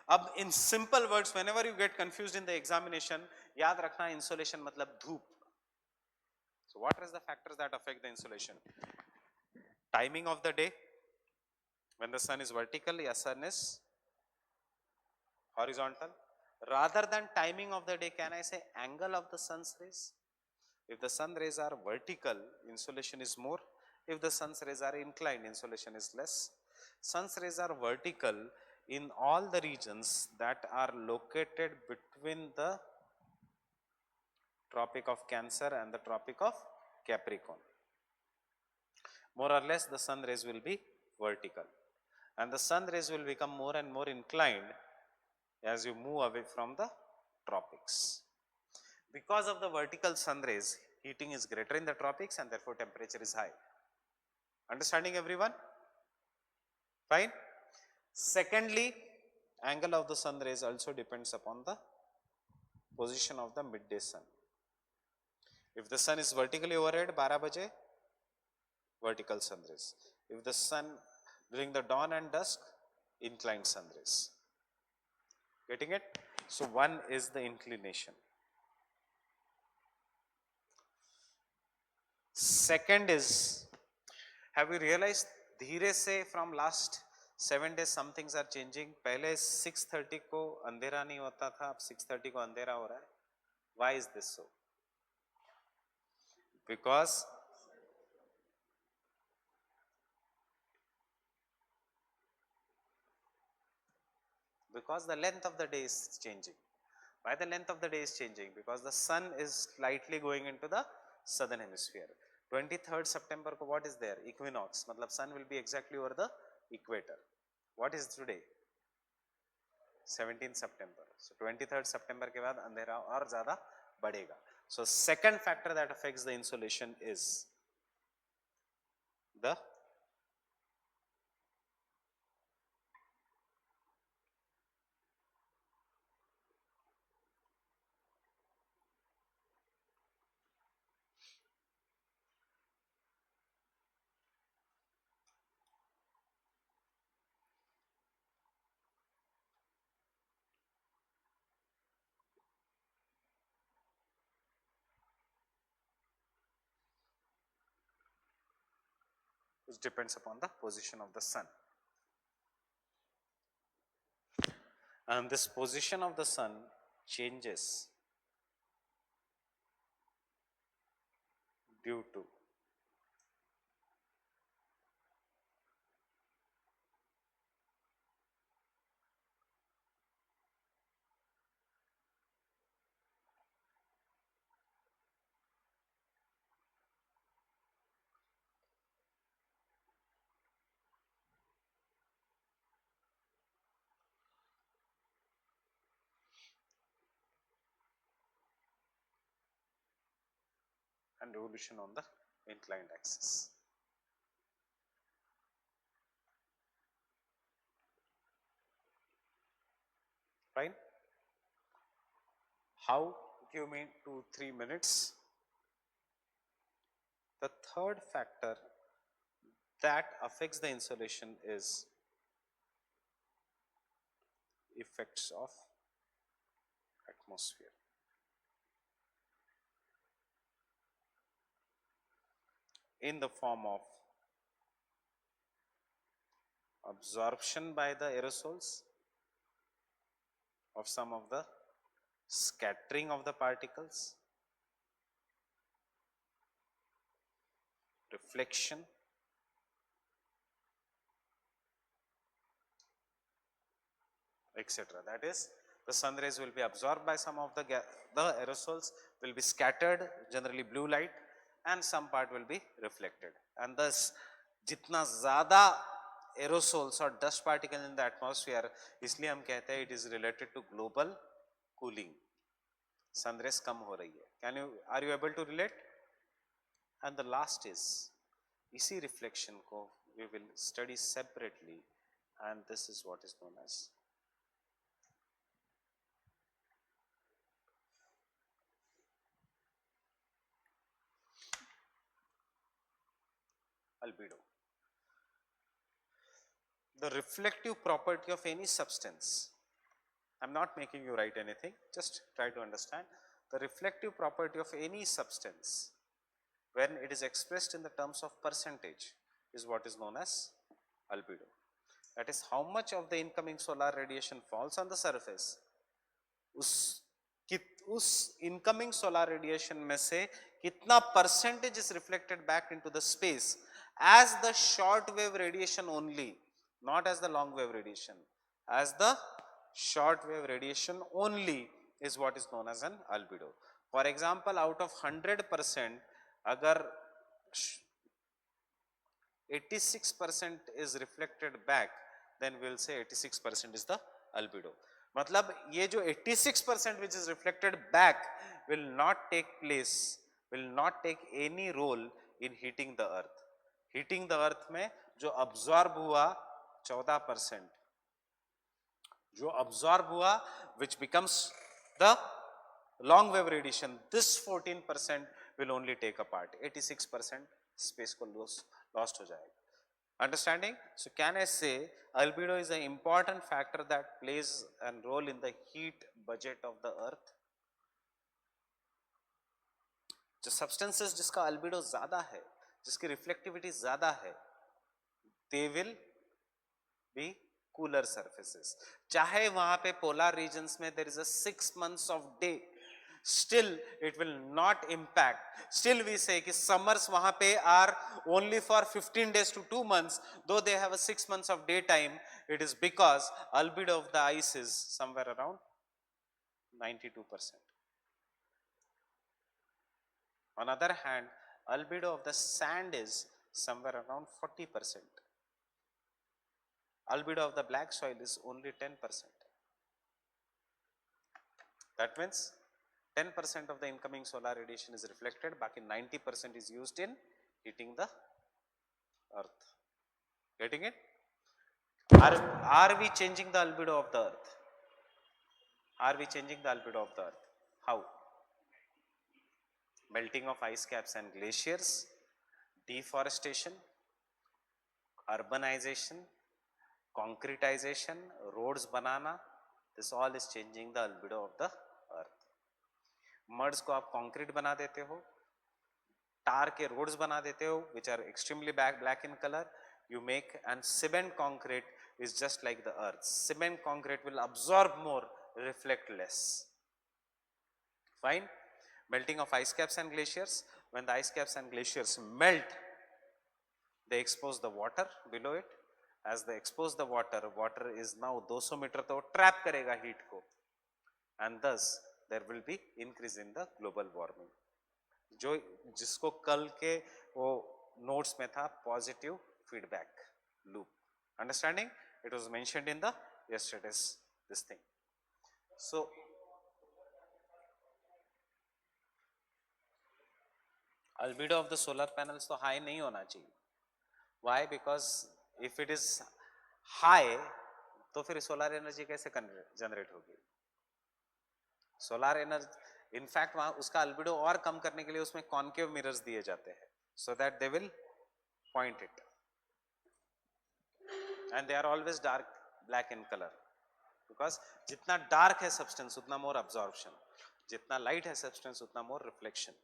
अब in simple words, whenever you get confused in the examination, याद रखना insolation मतलब धूप. So what is the factors that affect the insolation? Timing of the day, when the sun is vertical or sun is horizontal. Rather than timing of the day, can I say angle of the sun's rays? If the sun rays are vertical, insolation is more. If the sun's rays are inclined, insolation is less. Sun's rays are vertical in all the regions that are located between the Tropic of Cancer and the Tropic of Capricorn. More or less the sun rays will be vertical, and the sun rays will become more and more inclined as you move away from the tropics. Because of the vertical sun rays, heating is greater in the tropics and therefore temperature is high. Understanding everyone? Fine. Secondly, angle of the sun rays also depends upon the position of the midday sun. If the sun is vertically overhead, 12 baje, vertical sun rays. If the sun during the dawn and dusk, inclined sun rays. Getting it? So one is the inclination. Second is, have you realized धीरे से from last 7 days some things are changing. पहले 6:30 को अंधेरा नहीं होता था, अब 6:30 को अंधेरा हो रहा है. Why is this so? Because the length of the day is changing. Why the length of the day is changing? Because the sun is slightly going into the southern hemisphere. 23rd September ko what is there? Equinox. Matlab sun will be exactly over the equator. What is today? 17th September. So 23rd September के बाद अंधेरा और ज़्यादा बढ़ेगा. So second factor that affects the insolation is the which depends upon the position of the sun. And this position of the sun changes due to and revolution on the inclined axis. Fine. How? Give me 2-3 minutes. The third factor that affects the insolation is effects of atmosphere. In the form of absorption by the aerosols of some of the scattering of the particles, reflection, etc. That is, the sun rays will be absorbed by some of the aerosols, will be scattered, generally blue light, and some part will be reflected. And thus, जितना ज़्यादा aerosols or dust particle in the atmosphere, इसलिए हम कहते हैं it is related to global cooling. Sun rays कम हो रही है. Are you able to relate? And the last is, इसी reflection को we will study separately, and this is what is known as albedo. The reflective property of any substance. I am not making you write anything, just try to understand. The reflective property of any substance, when it is expressed in the terms of percentage, is what is known as albedo. That is, how much of the incoming solar radiation falls on the surface, उस incoming solar radiation में से कितना percentage is reflected back into the space as the short wave radiation only, not as the long wave radiation, as the short wave radiation only is what is known as an albedo. For example, out of 100%, अगर 86% is reflected back, then we will say 86% is the albedo. मतलब ये जो 86% which is reflected back will not take place, will not take any role in heating the earth. Heating the earth में जो absorb हुआ 14%, जो absorb हुआ which becomes the long wave radiation, this 14% will only take a part. 86% space को lost हो जाएगा. Understanding? So can I say albedo is an important factor that plays a role in the heat budget of the earth? जो substances जिसका albedo ज़्यादा है, जिसकी reflectivity ज़्यादा है, they will be cooler surfaces. चाहे वहाँ पे polar regions में there is a 6 months of day, still it will not impact. Still we say कि summers वहाँ पे are only for 15 days to 2 months, though they have a 6 months of daytime. It is because albedo of the ice is somewhere around 92%. On the other hand, albedo of the sand is somewhere around 40%. Albedo of the black soil is only 10%. That means 10% of the incoming solar radiation is reflected, baki 90% is used in heating the earth. Getting it? Are we changing the albedo of the earth? Are we changing the albedo of the earth? How? Melting of ice caps and glaciers, deforestation, urbanization, concretization, roads banana, this all is changing the albedo of the earth. Muds को आप concrete बना देते हो, tar के roads बना देते हो which are extremely black in color, you make, and cement concrete is just like the earth. Cement concrete will absorb more, reflect less. Fine. Melting of ice caps and glaciers. When the ice caps and glaciers melt, they expose the water below it. As they expose the water, water is now 200 metre तो trap करेगा heat को, and thus there will be increase in the global warming. जो जिसको कल के वो notes में था positive feedback loop. Understanding? It was mentioned in the yesterday's this thing. So albedo of the solar panels तो high नहीं होना चाहिए. Why? Because if it is high, तो फिर सोलर एनर्जी कैसे जनरेट होगी? सोलर एनर्जी, इनफैक्ट वहां उसका अल्बिडो और कम करने के लिए उसमें कॉन्केव मिरर्स दिए जाते हैं, so that they will point it, and they are always dark black in colour, because जितना डार्क है सब्सटेंस उतना मोर अब्जॉर्प्शन, जितना लाइट है सब्सटेंस उतना मोर रिफ्लेक्शन.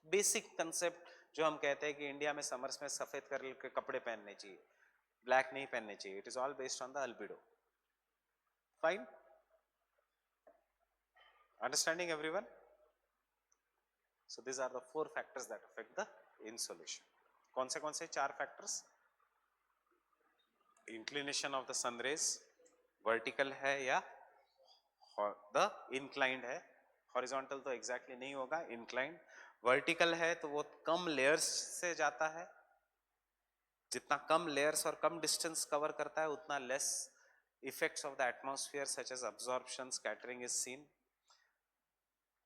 बेसिक कंसेप्ट जो हम कहते हैं कि इंडिया में समर्स में सफेद कलर के कपड़े पहनने चाहिए, ब्लैक नहीं पहनने चाहिए, it is all based on the albedo. Fine. Understanding everyone? So these are the 4 factors that affect the insolation. कौन से 4 factors? Inclination of the sun rays, vertical है या the inclined है, horizontal तो exactly नहीं होगा, inclined. Vertical है तो वो कम layers से जाता है, जितना कम layers और कम distance cover करता है उतना less effects of the atmosphere such as absorption, scattering is seen.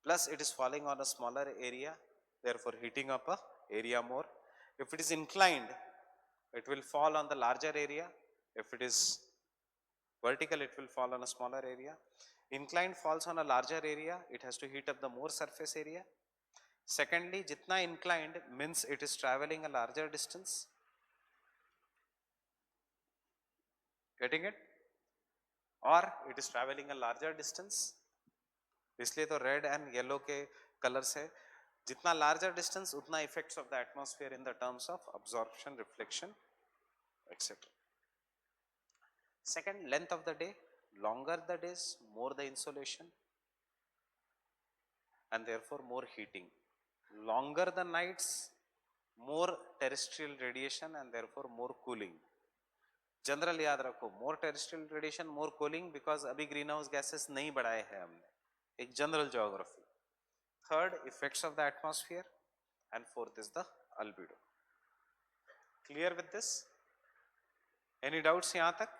Plus it is falling on a smaller area, therefore heating up a area more. If it is inclined, it will fall on the larger area. If it is vertical, it will fall on a smaller area. Inclined falls on a larger area, it has to heat up the more surface area. Secondly, jitna inclined means it is traveling a larger distance. Getting it? Or it is traveling a larger distance. इसलिए तो red and yellow के colours है. जितना larger distance उतना effects of the atmosphere in the terms of absorption, reflection etcetera. Second, length of the day. Longer the days, more the insolation and therefore more heating. Longer the nights, more terrestrial radiation and therefore more cooling. General याद रखो, more terrestrial radiation, more cooling, because अभी greenhouse gases नहीं बढ़ाए हैं हमने. एक general geography. Third, effects of the atmosphere, and fourth is the albedo. Clear with this? Any doubts यहां तक?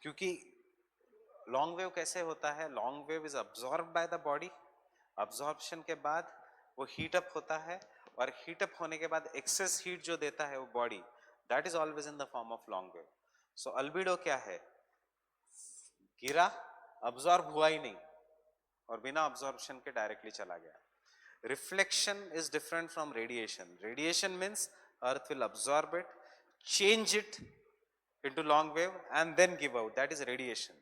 क्योंकि लॉन्ग वेव कैसे होता है? Long wave is absorb by the body. Absorption के बाद वो हीट अप होता है, और हीट अप होने के बाद एक्सेस हीट जो देता है वो body, that is always in the form of long wave. So albedo क्या है? गिरा, अब्सॉर्ब हुआ ही नहीं, और बिना अब्सॉर्प्शन के डायरेक्टली चला गया. Reflection is different from radiation. Radiation means earth will absorb it, change it into long wave and then give out, that is radiation.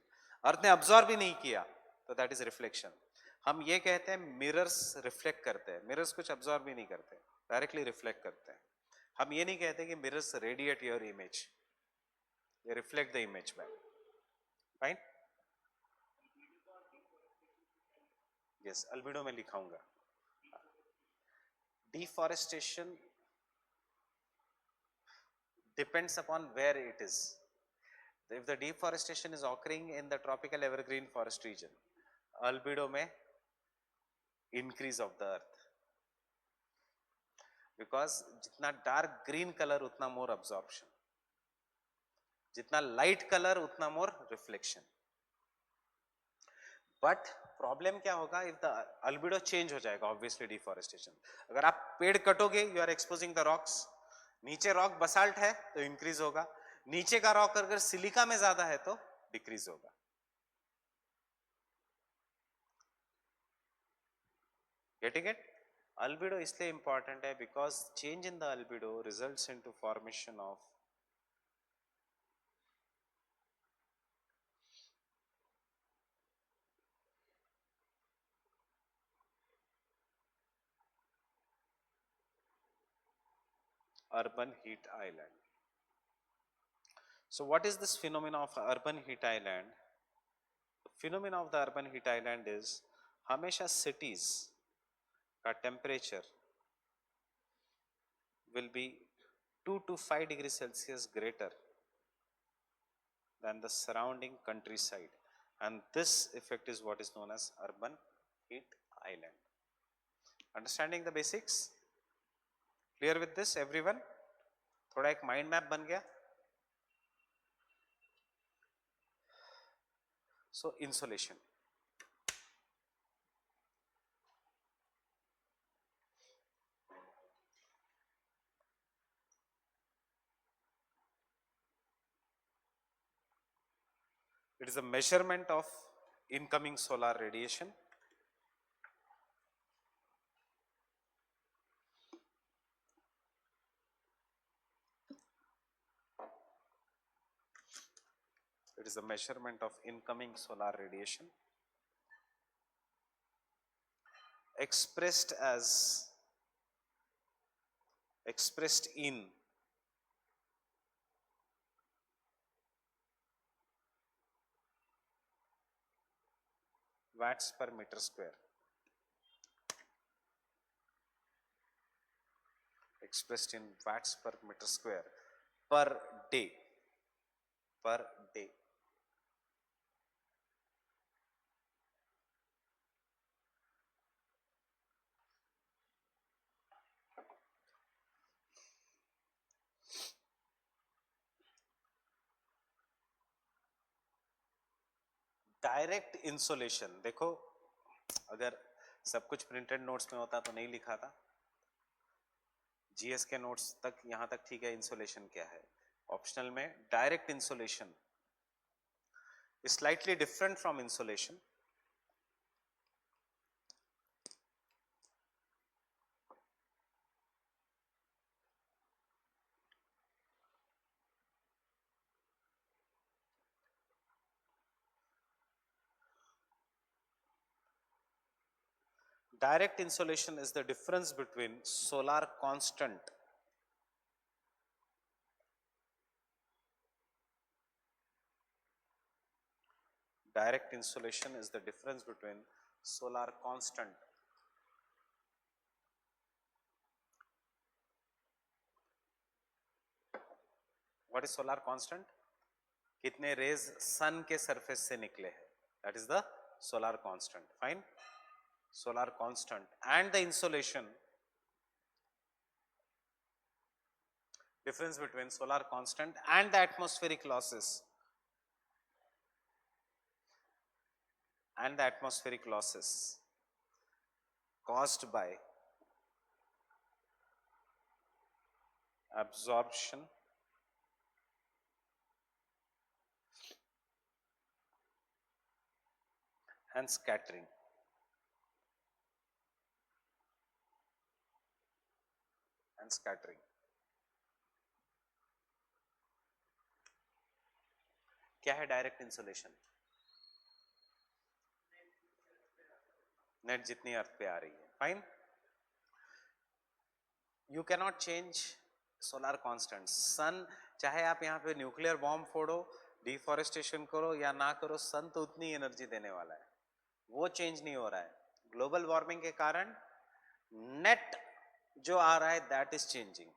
अर्थ ने अब्सॉर्ब ही नहीं किया तो that is reflection. हम ये कहते हैं मिरर्स रिफ्लेक्ट करते हैं. मिरर्स कुछ अब्सॉर्ब ही नहीं करते, डायरेक्टली रिफ्लेक्ट करते हैं. हम ये नहीं कहते कि mirrors radiate your image, they reflect the image back. Fine? Yes, albedo में लिखाऊंगा. Deforestation depends upon where it is. If the deforestation is occurring in the tropical evergreen forest region, albedo में increase of the earth, because जितना dark green color उतना more absorption, जितना light color उतना more reflection. But problem क्या होगा? If the albedo change हो जाएगा, obviously deforestation. अगर आप पेड़ कटोगे, you are exposing the rocks. नीचे रॉक बसाल्ट है तो इंक्रीज होगा, नीचे का रॉक अगर सिलिका में ज्यादा है तो डिक्रीज होगा. Getting it? अल्बिडो इसलिए इंपॉर्टेंट है because change in the albedo results into formation of urban heat island. So what is this phenomena of urban heat island? The phenomena of the urban heat island is हमेशा cities का temperature will be 2 to 5 degrees Celsius greater than the surrounding countryside, and this effect is what is known as urban heat island. Understanding the basics? Clear with this everyone? थोड़ा एक mind map बन गया. So insolation. It is a measurement of incoming solar radiation. It is a measurement of incoming solar radiation expressed in watts per meter square. Expressed in watts per meter square per day. Per day. Direct insolation देखो, अगर सब कुछ printed notes में होता तो नहीं लिखा था. जीएस के नोट्स तक यहां तक ठीक है. इंसोलेशन क्या है? ऑप्शनल में direct insolation is slightly different from insolation. Direct insolation is the difference between solar constant direct insolation is the difference between solar constant what is solar constant? कितने रेज सन के सरफेस से निकले हैं, that is the solar constant. Fine. Solar constant and the insolation, difference between solar constant and the atmospheric losses caused by absorption and scattering. क्या है direct insolation? Net जितनी अर्थ पे आ रही है. Fine. You cannot change solar constant. Sun चाहे आप यहाँ पे न्यूक्लियर बॉम्ब फोड़ो, डिफॉरेस्टेशन करो या ना करो, सन तो उतनी एनर्जी देने वाला है. वो चेंज नहीं हो रहा है. ग्लोबल वार्मिंग के कारण नेट जो आ रहा है that is changing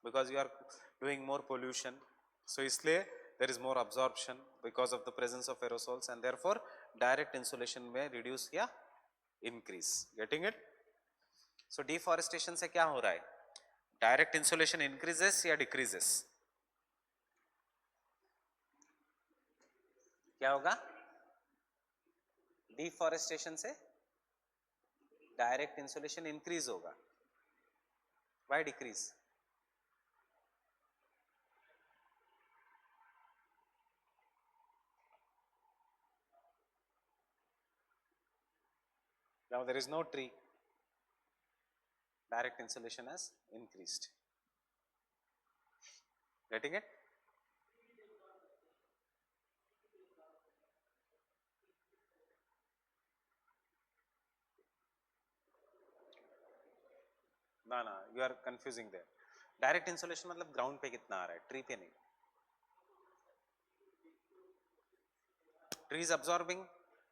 because you are doing more pollution. So इसलिए there is more absorption because of the presence of aerosols and therefore direct insolation may reduce या increase. Getting it? So deforestation से क्या हो रहा है? Direct insolation increases या decreases? क्या होगा? Deforestation से direct insolation increase होगा. Why decrease? Now there is no tree. Direct insolation has increased. Getting it? No, you are confusing there. Direct insolation मतलब ग्राउंड पे कितना आ रहा है, ट्री पे नहीं. ट्री इज अब्सॉर्बिंग,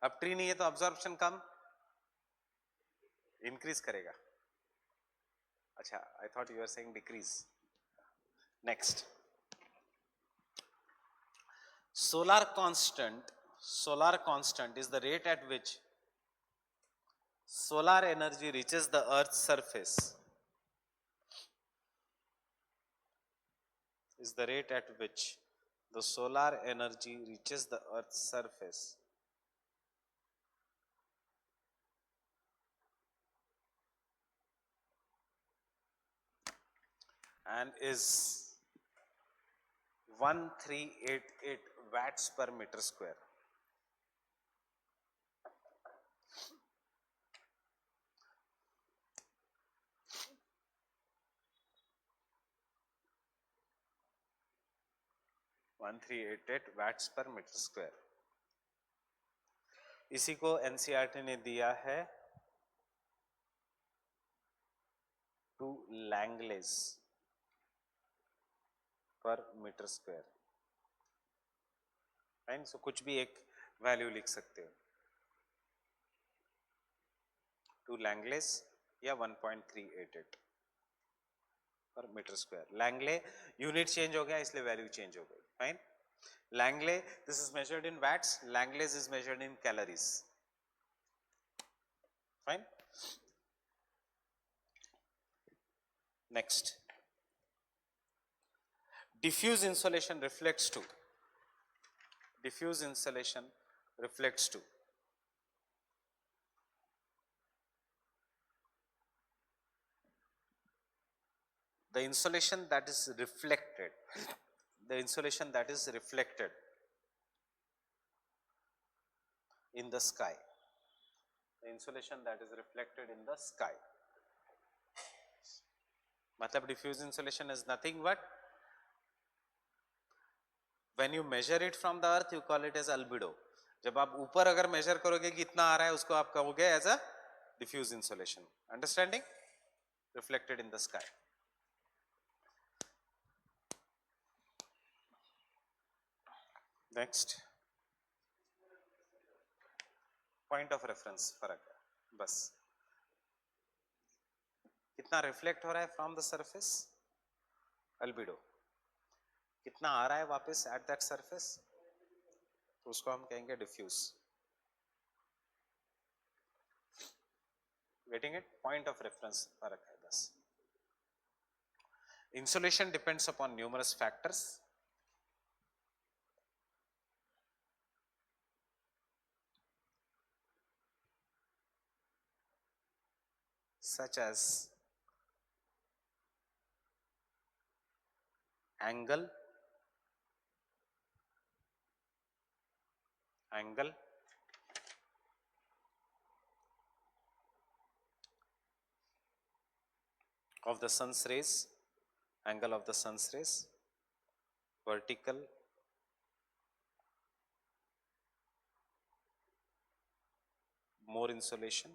अब ट्री नहीं है तो अब्सॉर्प्शन कम, इंक्रीज करेगा. अच्छा, I thought you are saying decrease. Next, solar constant is the rate at which solar energy reaches the earth's surface, is the rate at which the solar energy reaches the earth's surface and is 1388 watts per meter square. One three eight eight watts per metre square. इसी को NCERT ने दिया है to लैंगलेज पर metre square. Fine, सो कुछ भी एक value लिख सकते हो, टू लैंगलेज या 1388 पर metre square. Langley unit change हो गया इसलिए वैल्यू चेंज हो गई. Fine, langley this is measured in watts, langleys is measured in calories. Fine, next, diffuse insolation reflects to, diffuse insolation reflects to the insolation that is reflected, the insolation that is reflected in the sky, the insolation that is reflected in the sky. मतलब diffuse insolation is nothing but when you measure it from the earth you call it as albedo. जब आप ऊपर अगर major करोगे कि कितना आ रहा है उसको आप कहोगे as a diffuse insolation. Understanding? Reflected in the sky. Next, point of reference फर्क है बस. कितना रिफ्लेक्ट हो रहा है फ्रॉम द सरफेस, अल्बिडो. कितना आ रहा है वापस एट दैट सरफेस, तो उसको हम कहेंगे diffuse. Getting it? Point of reference फर्क है बस. Insolation depends upon numerous factors such as angle, of the sun's rays, angle of the sun's rays, vertical, more insolation,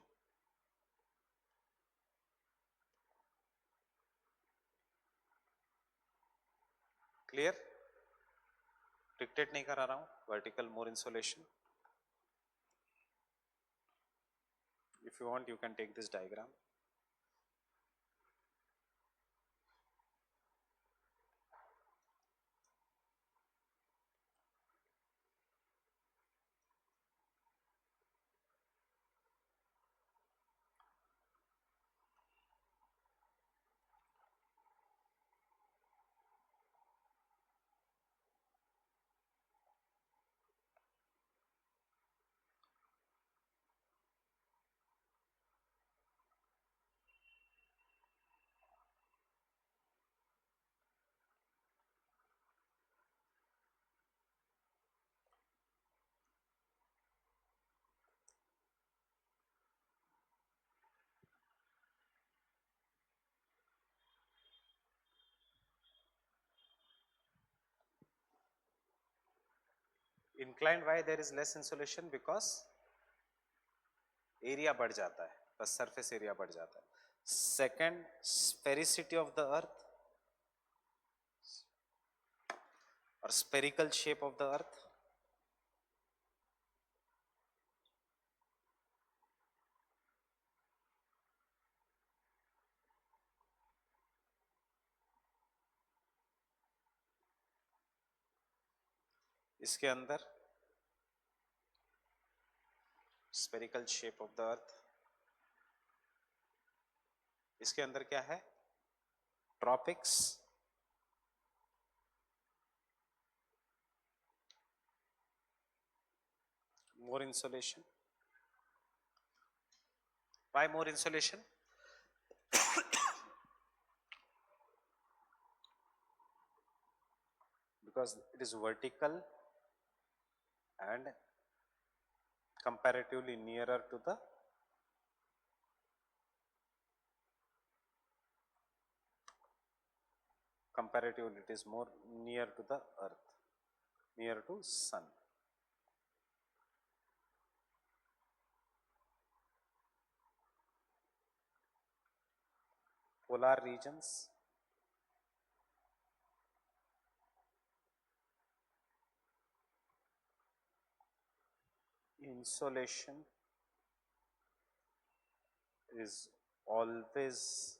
clear? Dictate नहीं करा रहा हूं. Vertical more insolation. If you want you can take this diagram. Inclined why there is less insulation, because area बढ़ जाता है, बस surface area बढ़ जाता है. Second, sphericity of the earth, or spherical shape of the earth? इसके अंदर spherical shape of the earth, इसके अंदर क्या है? Tropics, more insolation. Why more insolation? Because it is vertical and comparatively nearer to the comparatively it is more near to the earth, near to sun. Polar regions, insolation is always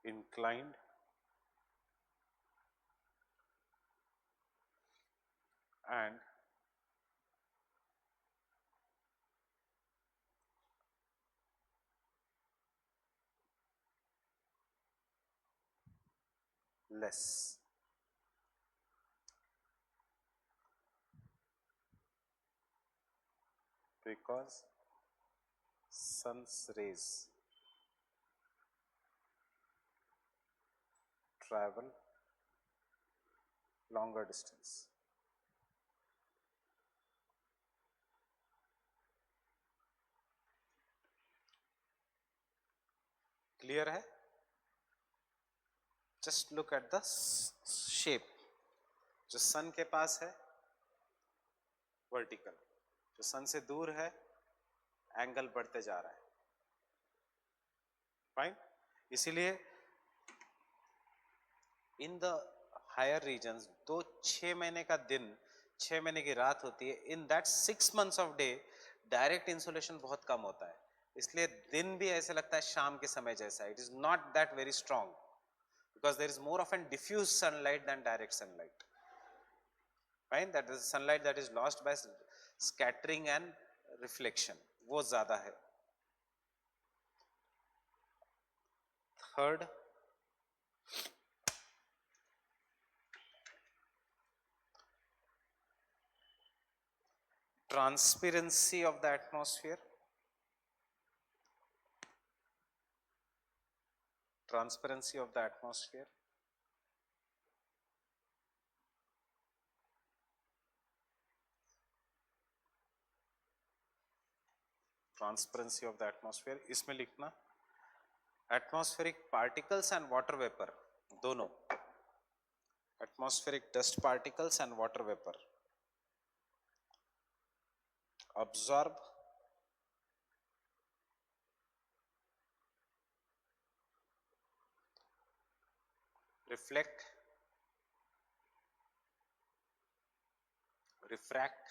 inclined and less, because sun's rays travel longer distance. Clear है? Just look at the shape. जो सन के पास है vertical, जो सन से दूर है angle बढ़ते जा रहा है. फाइन. इसीलिए इन द हायर रीजन्स तो 6 महीने का दिन 6 महीने की रात होती है. In that 6 months of day direct insolation बहुत कम होता है, इसलिए दिन भी ऐसे लगता है शाम के समय जैसा. It is not that very strong because there is more of an diffuse sunlight than direct sunlight. Fine, that is sunlight that is lost by scattering and reflection, वो ज्यादा है. Third, transparency of the atmosphere. Transparency of the atmosphere. Transparency of the atmosphere. इसमें लिखना atmospheric particles and water vapor दोनों, atmospheric dust particles and water vapor absorb reflect refract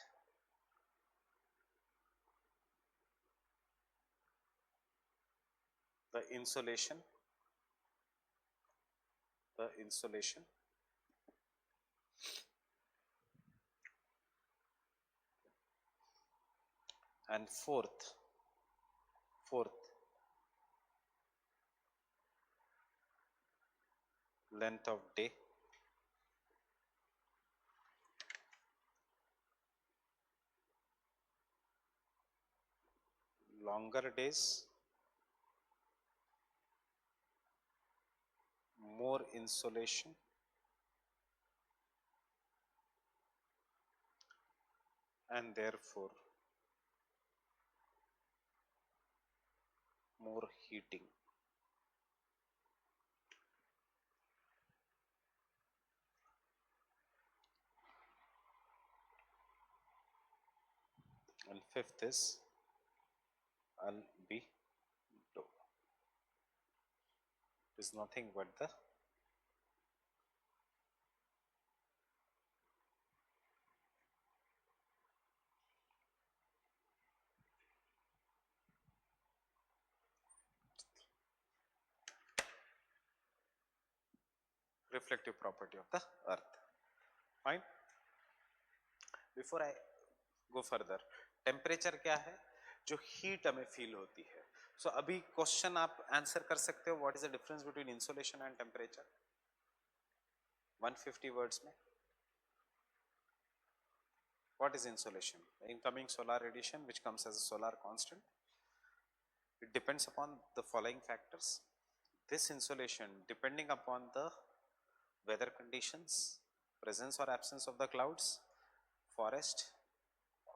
the insolation and fourth length of day. Longer days, more insolation, and therefore more heating. And fifth is albedo. It is nothing but the reflective property of the earth. Fine. Before I go further, temperature क्या है? जो heat हमें feel होती है. So अभी question आप answer कर सकते हो, what is the difference between insolation and temperature? 150 words में. What is insolation? Incoming solar radiation which comes as a solar constant. It depends upon the following factors. This insolation, depending upon the weather conditions, presence or absence of the clouds, forest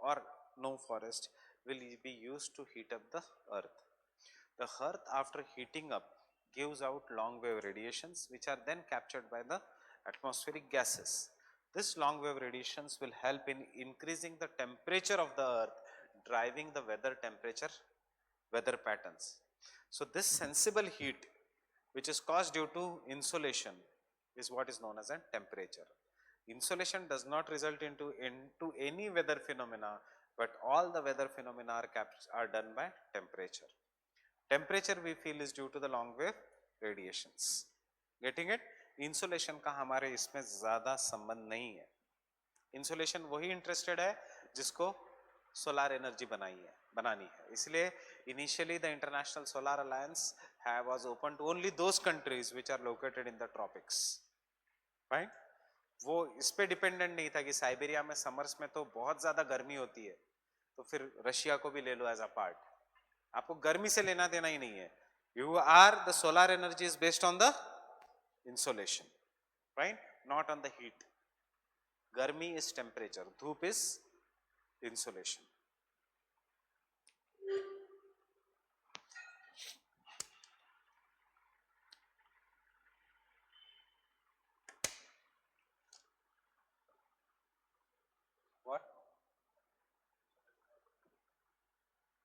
or no forest, will be used to heat up the earth. The earth, after heating up, gives out long wave radiations which are then captured by the atmospheric gases. This long wave radiations will help in increasing the temperature of the earth, driving the weather patterns. So this sensible heat which is caused due to insolation is what is known as a temperature. Insolation does not result into any weather phenomena, but all the weather phenomena are done by temperature. Temperature we feel is due to the long wave radiations. Getting it? Insolation का हमारे इसमें ज़्यादा संबंध नहीं है. Insolation वही interested है जिसको solar energy बनानी है. इसलिए initially the International Solar Alliance was open to only those countries which are located in the tropics. Right? वो इस पे डिपेंडेंट नहीं था कि साइबेरिया में समर्स में तो बहुत ज्यादा गर्मी होती है, तो फिर रशिया को भी ले लो एज अ पार्ट. आपको गर्मी से लेना देना ही नहीं है. You are the solar energy is based on the insolation, right, not on the heat. गर्मी इज टेम्परेचर, धूप is insolation. What?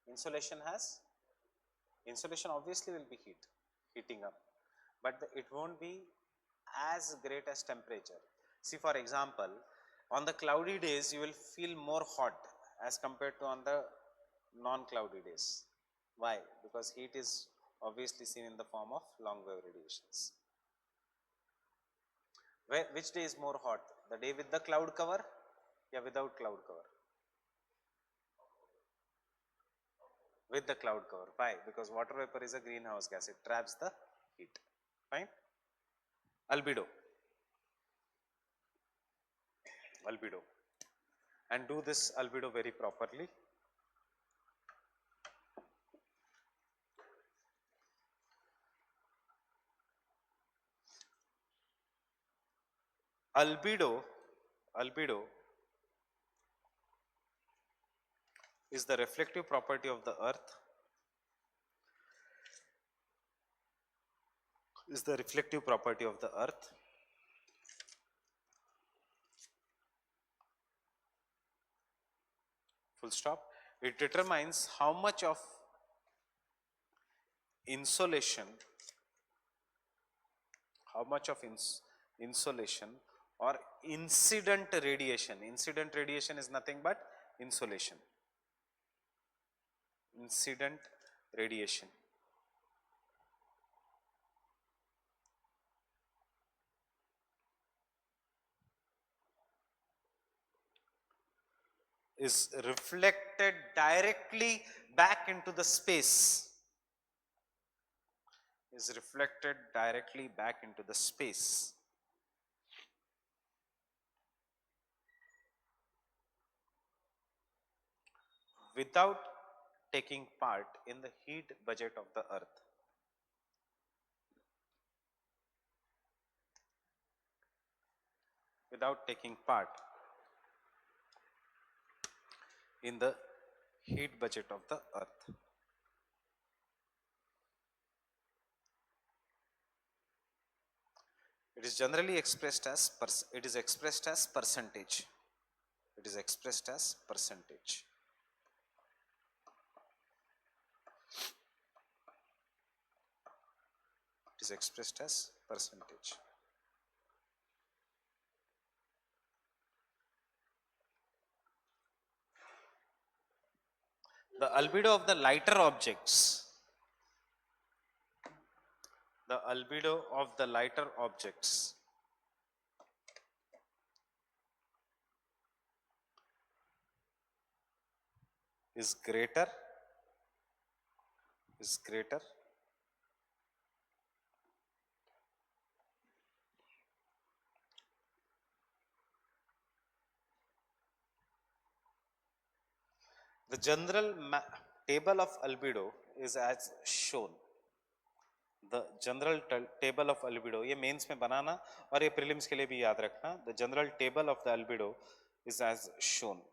Insolation obviously will be heating up, but it won't be as great as temperature. See, for example, on the cloudy days you will feel more hot as compared to on the non-cloudy days. Why? Because heat is obviously seen in the form of long wave radiations. Which day is more hot? The day with the cloud cover or without cloud cover? With the cloud cover. Why? Because water vapor is a greenhouse gas. It traps the heat. Fine. Albedo. And do this albedo very properly. Albedo is the reflective property of the earth. Full stop. It determines how much of insolation or incident radiation. Incident radiation is nothing but insolation. Incident radiation is reflected directly back into the space. Without taking part in the heat budget of the earth. Without taking part in the heat budget of the earth. It is generally expressed as percentage. It is expressed as percentage. It is expressed as percentage. The albedo of the lighter objects. The albedo of the lighter objects is greater is greater the general table of albedo is as shown. The general table of albedo, ये mains में बनाना और ये prelims के लिए भी याद रखना. The general table of the albedo is as shown.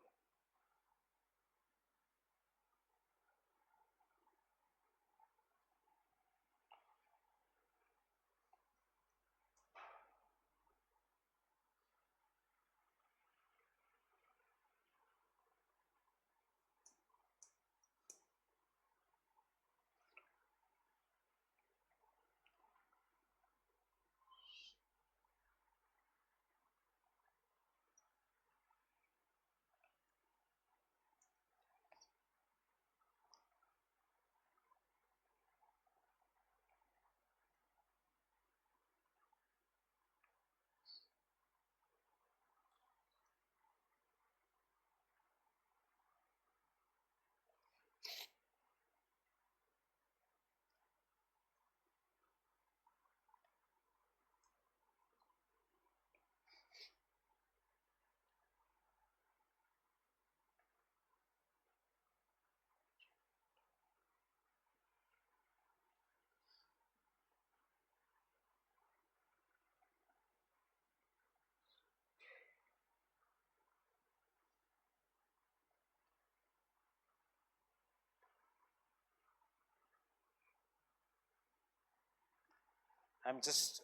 I am just,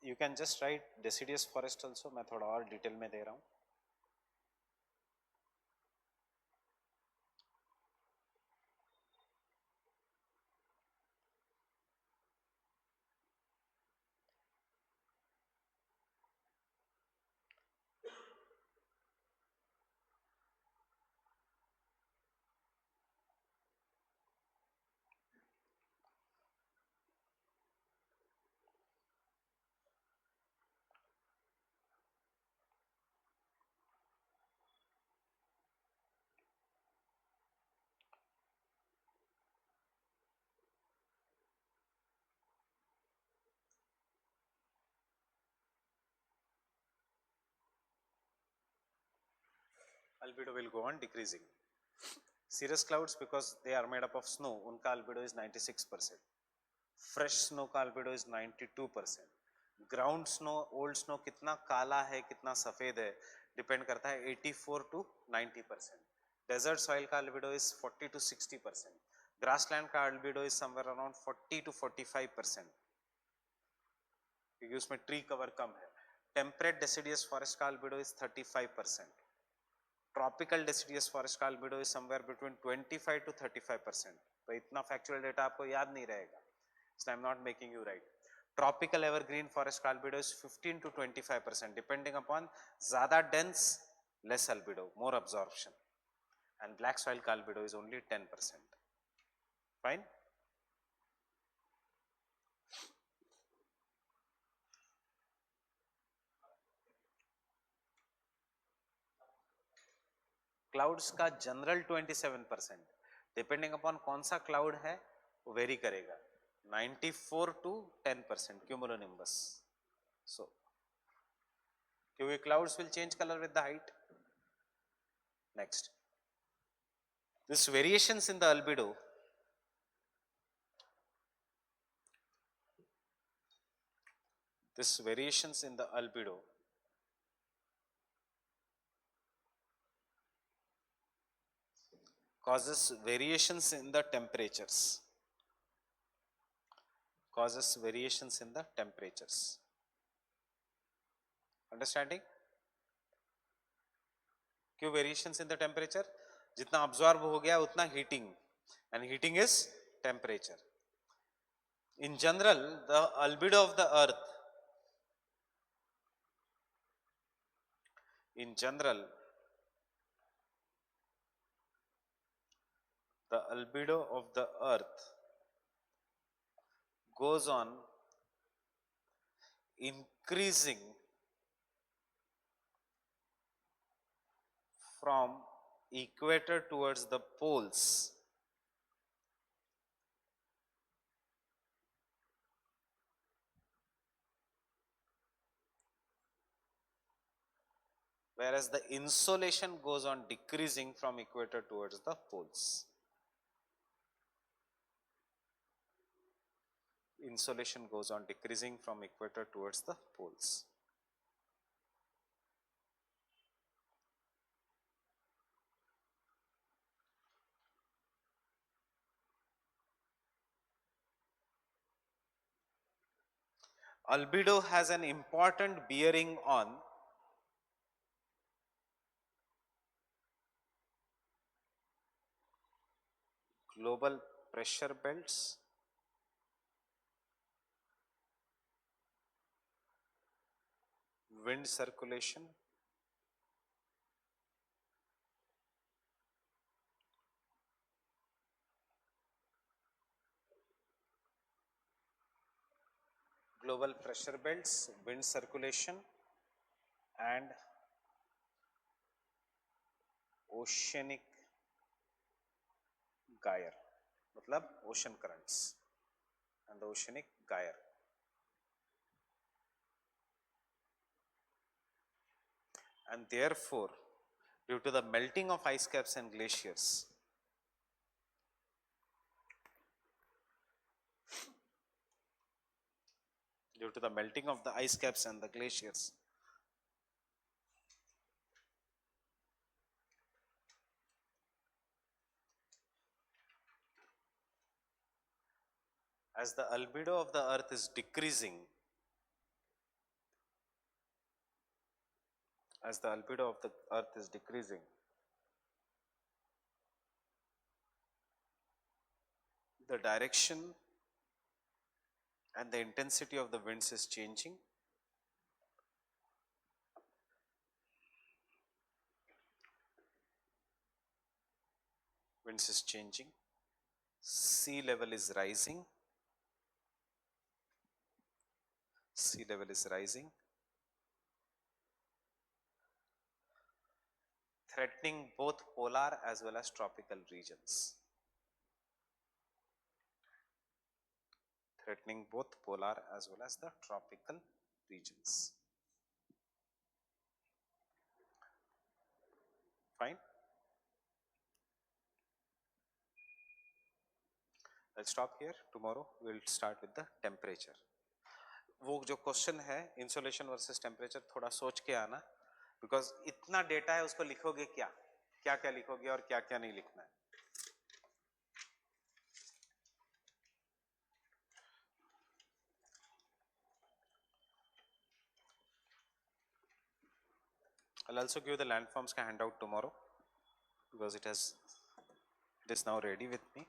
you can just write deciduous forest also. मैं थोड़ा और डिटेल में दे रहा हूँ. Albedo will go on decreasing. Cirrus clouds, because they are made up of snow, उनका albedo is 96%. Fresh snow का albedo is 92%. Ground snow, old snow कितना काला है कितना सफेद है डिपेंड करता है 84 to 90%. Desert soil का albedo is 40 to 60%. Grassland का albedo is somewhere around 40 to 45%. क्योंकि उसमें ट्री कवर कम है. Temperate deciduous forest का albedo is 35%. Tropical deciduous forest का albedo is somewhere between 25 to 35%. तो इतना फैक्चुअल डेटा आपको याद नहीं रहेगा, इसलिए I am not making you write. Tropical evergreen forest का albedo is 15 to 25% depending upon ज्यादा dense less albedo more absorption. And black soil का albedo is only 10%. Fine. Clouds का जनरल 27%. डिपेंडिंग अपॉन कौन सा क्लाउड है वो very करेगा. 94 to 10% cumulonimbus. So क्योंकि clouds will change color with the height. Next, this variations in the albedo causes variations in the temperatures. Understanding? क्यों variations in the temperature? जितना absorb हो गया उतना heating, and heating is temperature. In general the albedo of the earth, in general the albedo of the earth goes on increasing from equator towards the poles, whereas the insolation goes on decreasing from equator towards the poles. Insolation goes on decreasing from equator towards the poles. Albedo has an important bearing on global pressure belts, wind circulation, global pressure belts, wind circulation, and oceanic gyre, मतलब ocean currents and the oceanic gyre. And therefore, due to the melting of ice caps and glaciers, due to the melting of the ice caps and the glaciers, as the albedo of the earth is decreasing, as the albedo of the earth is decreasing, the direction and the intensity of the winds is changing. Winds is changing, sea level is rising, sea level is rising, threatening both polar as well as tropical regions. Threatening both polar as well as the tropical regions. Fine. Let's stop here. Tomorrow we'll start with the temperature. वो जो question है insolation versus temperature थोड़ा सोच के आना, because इतना data है उसको लिखोगे क्या क्या क्या लिखोगे और क्या क्या नहीं लिखना है. I'll also give the landforms ka handout tomorrow because it is now ready with me.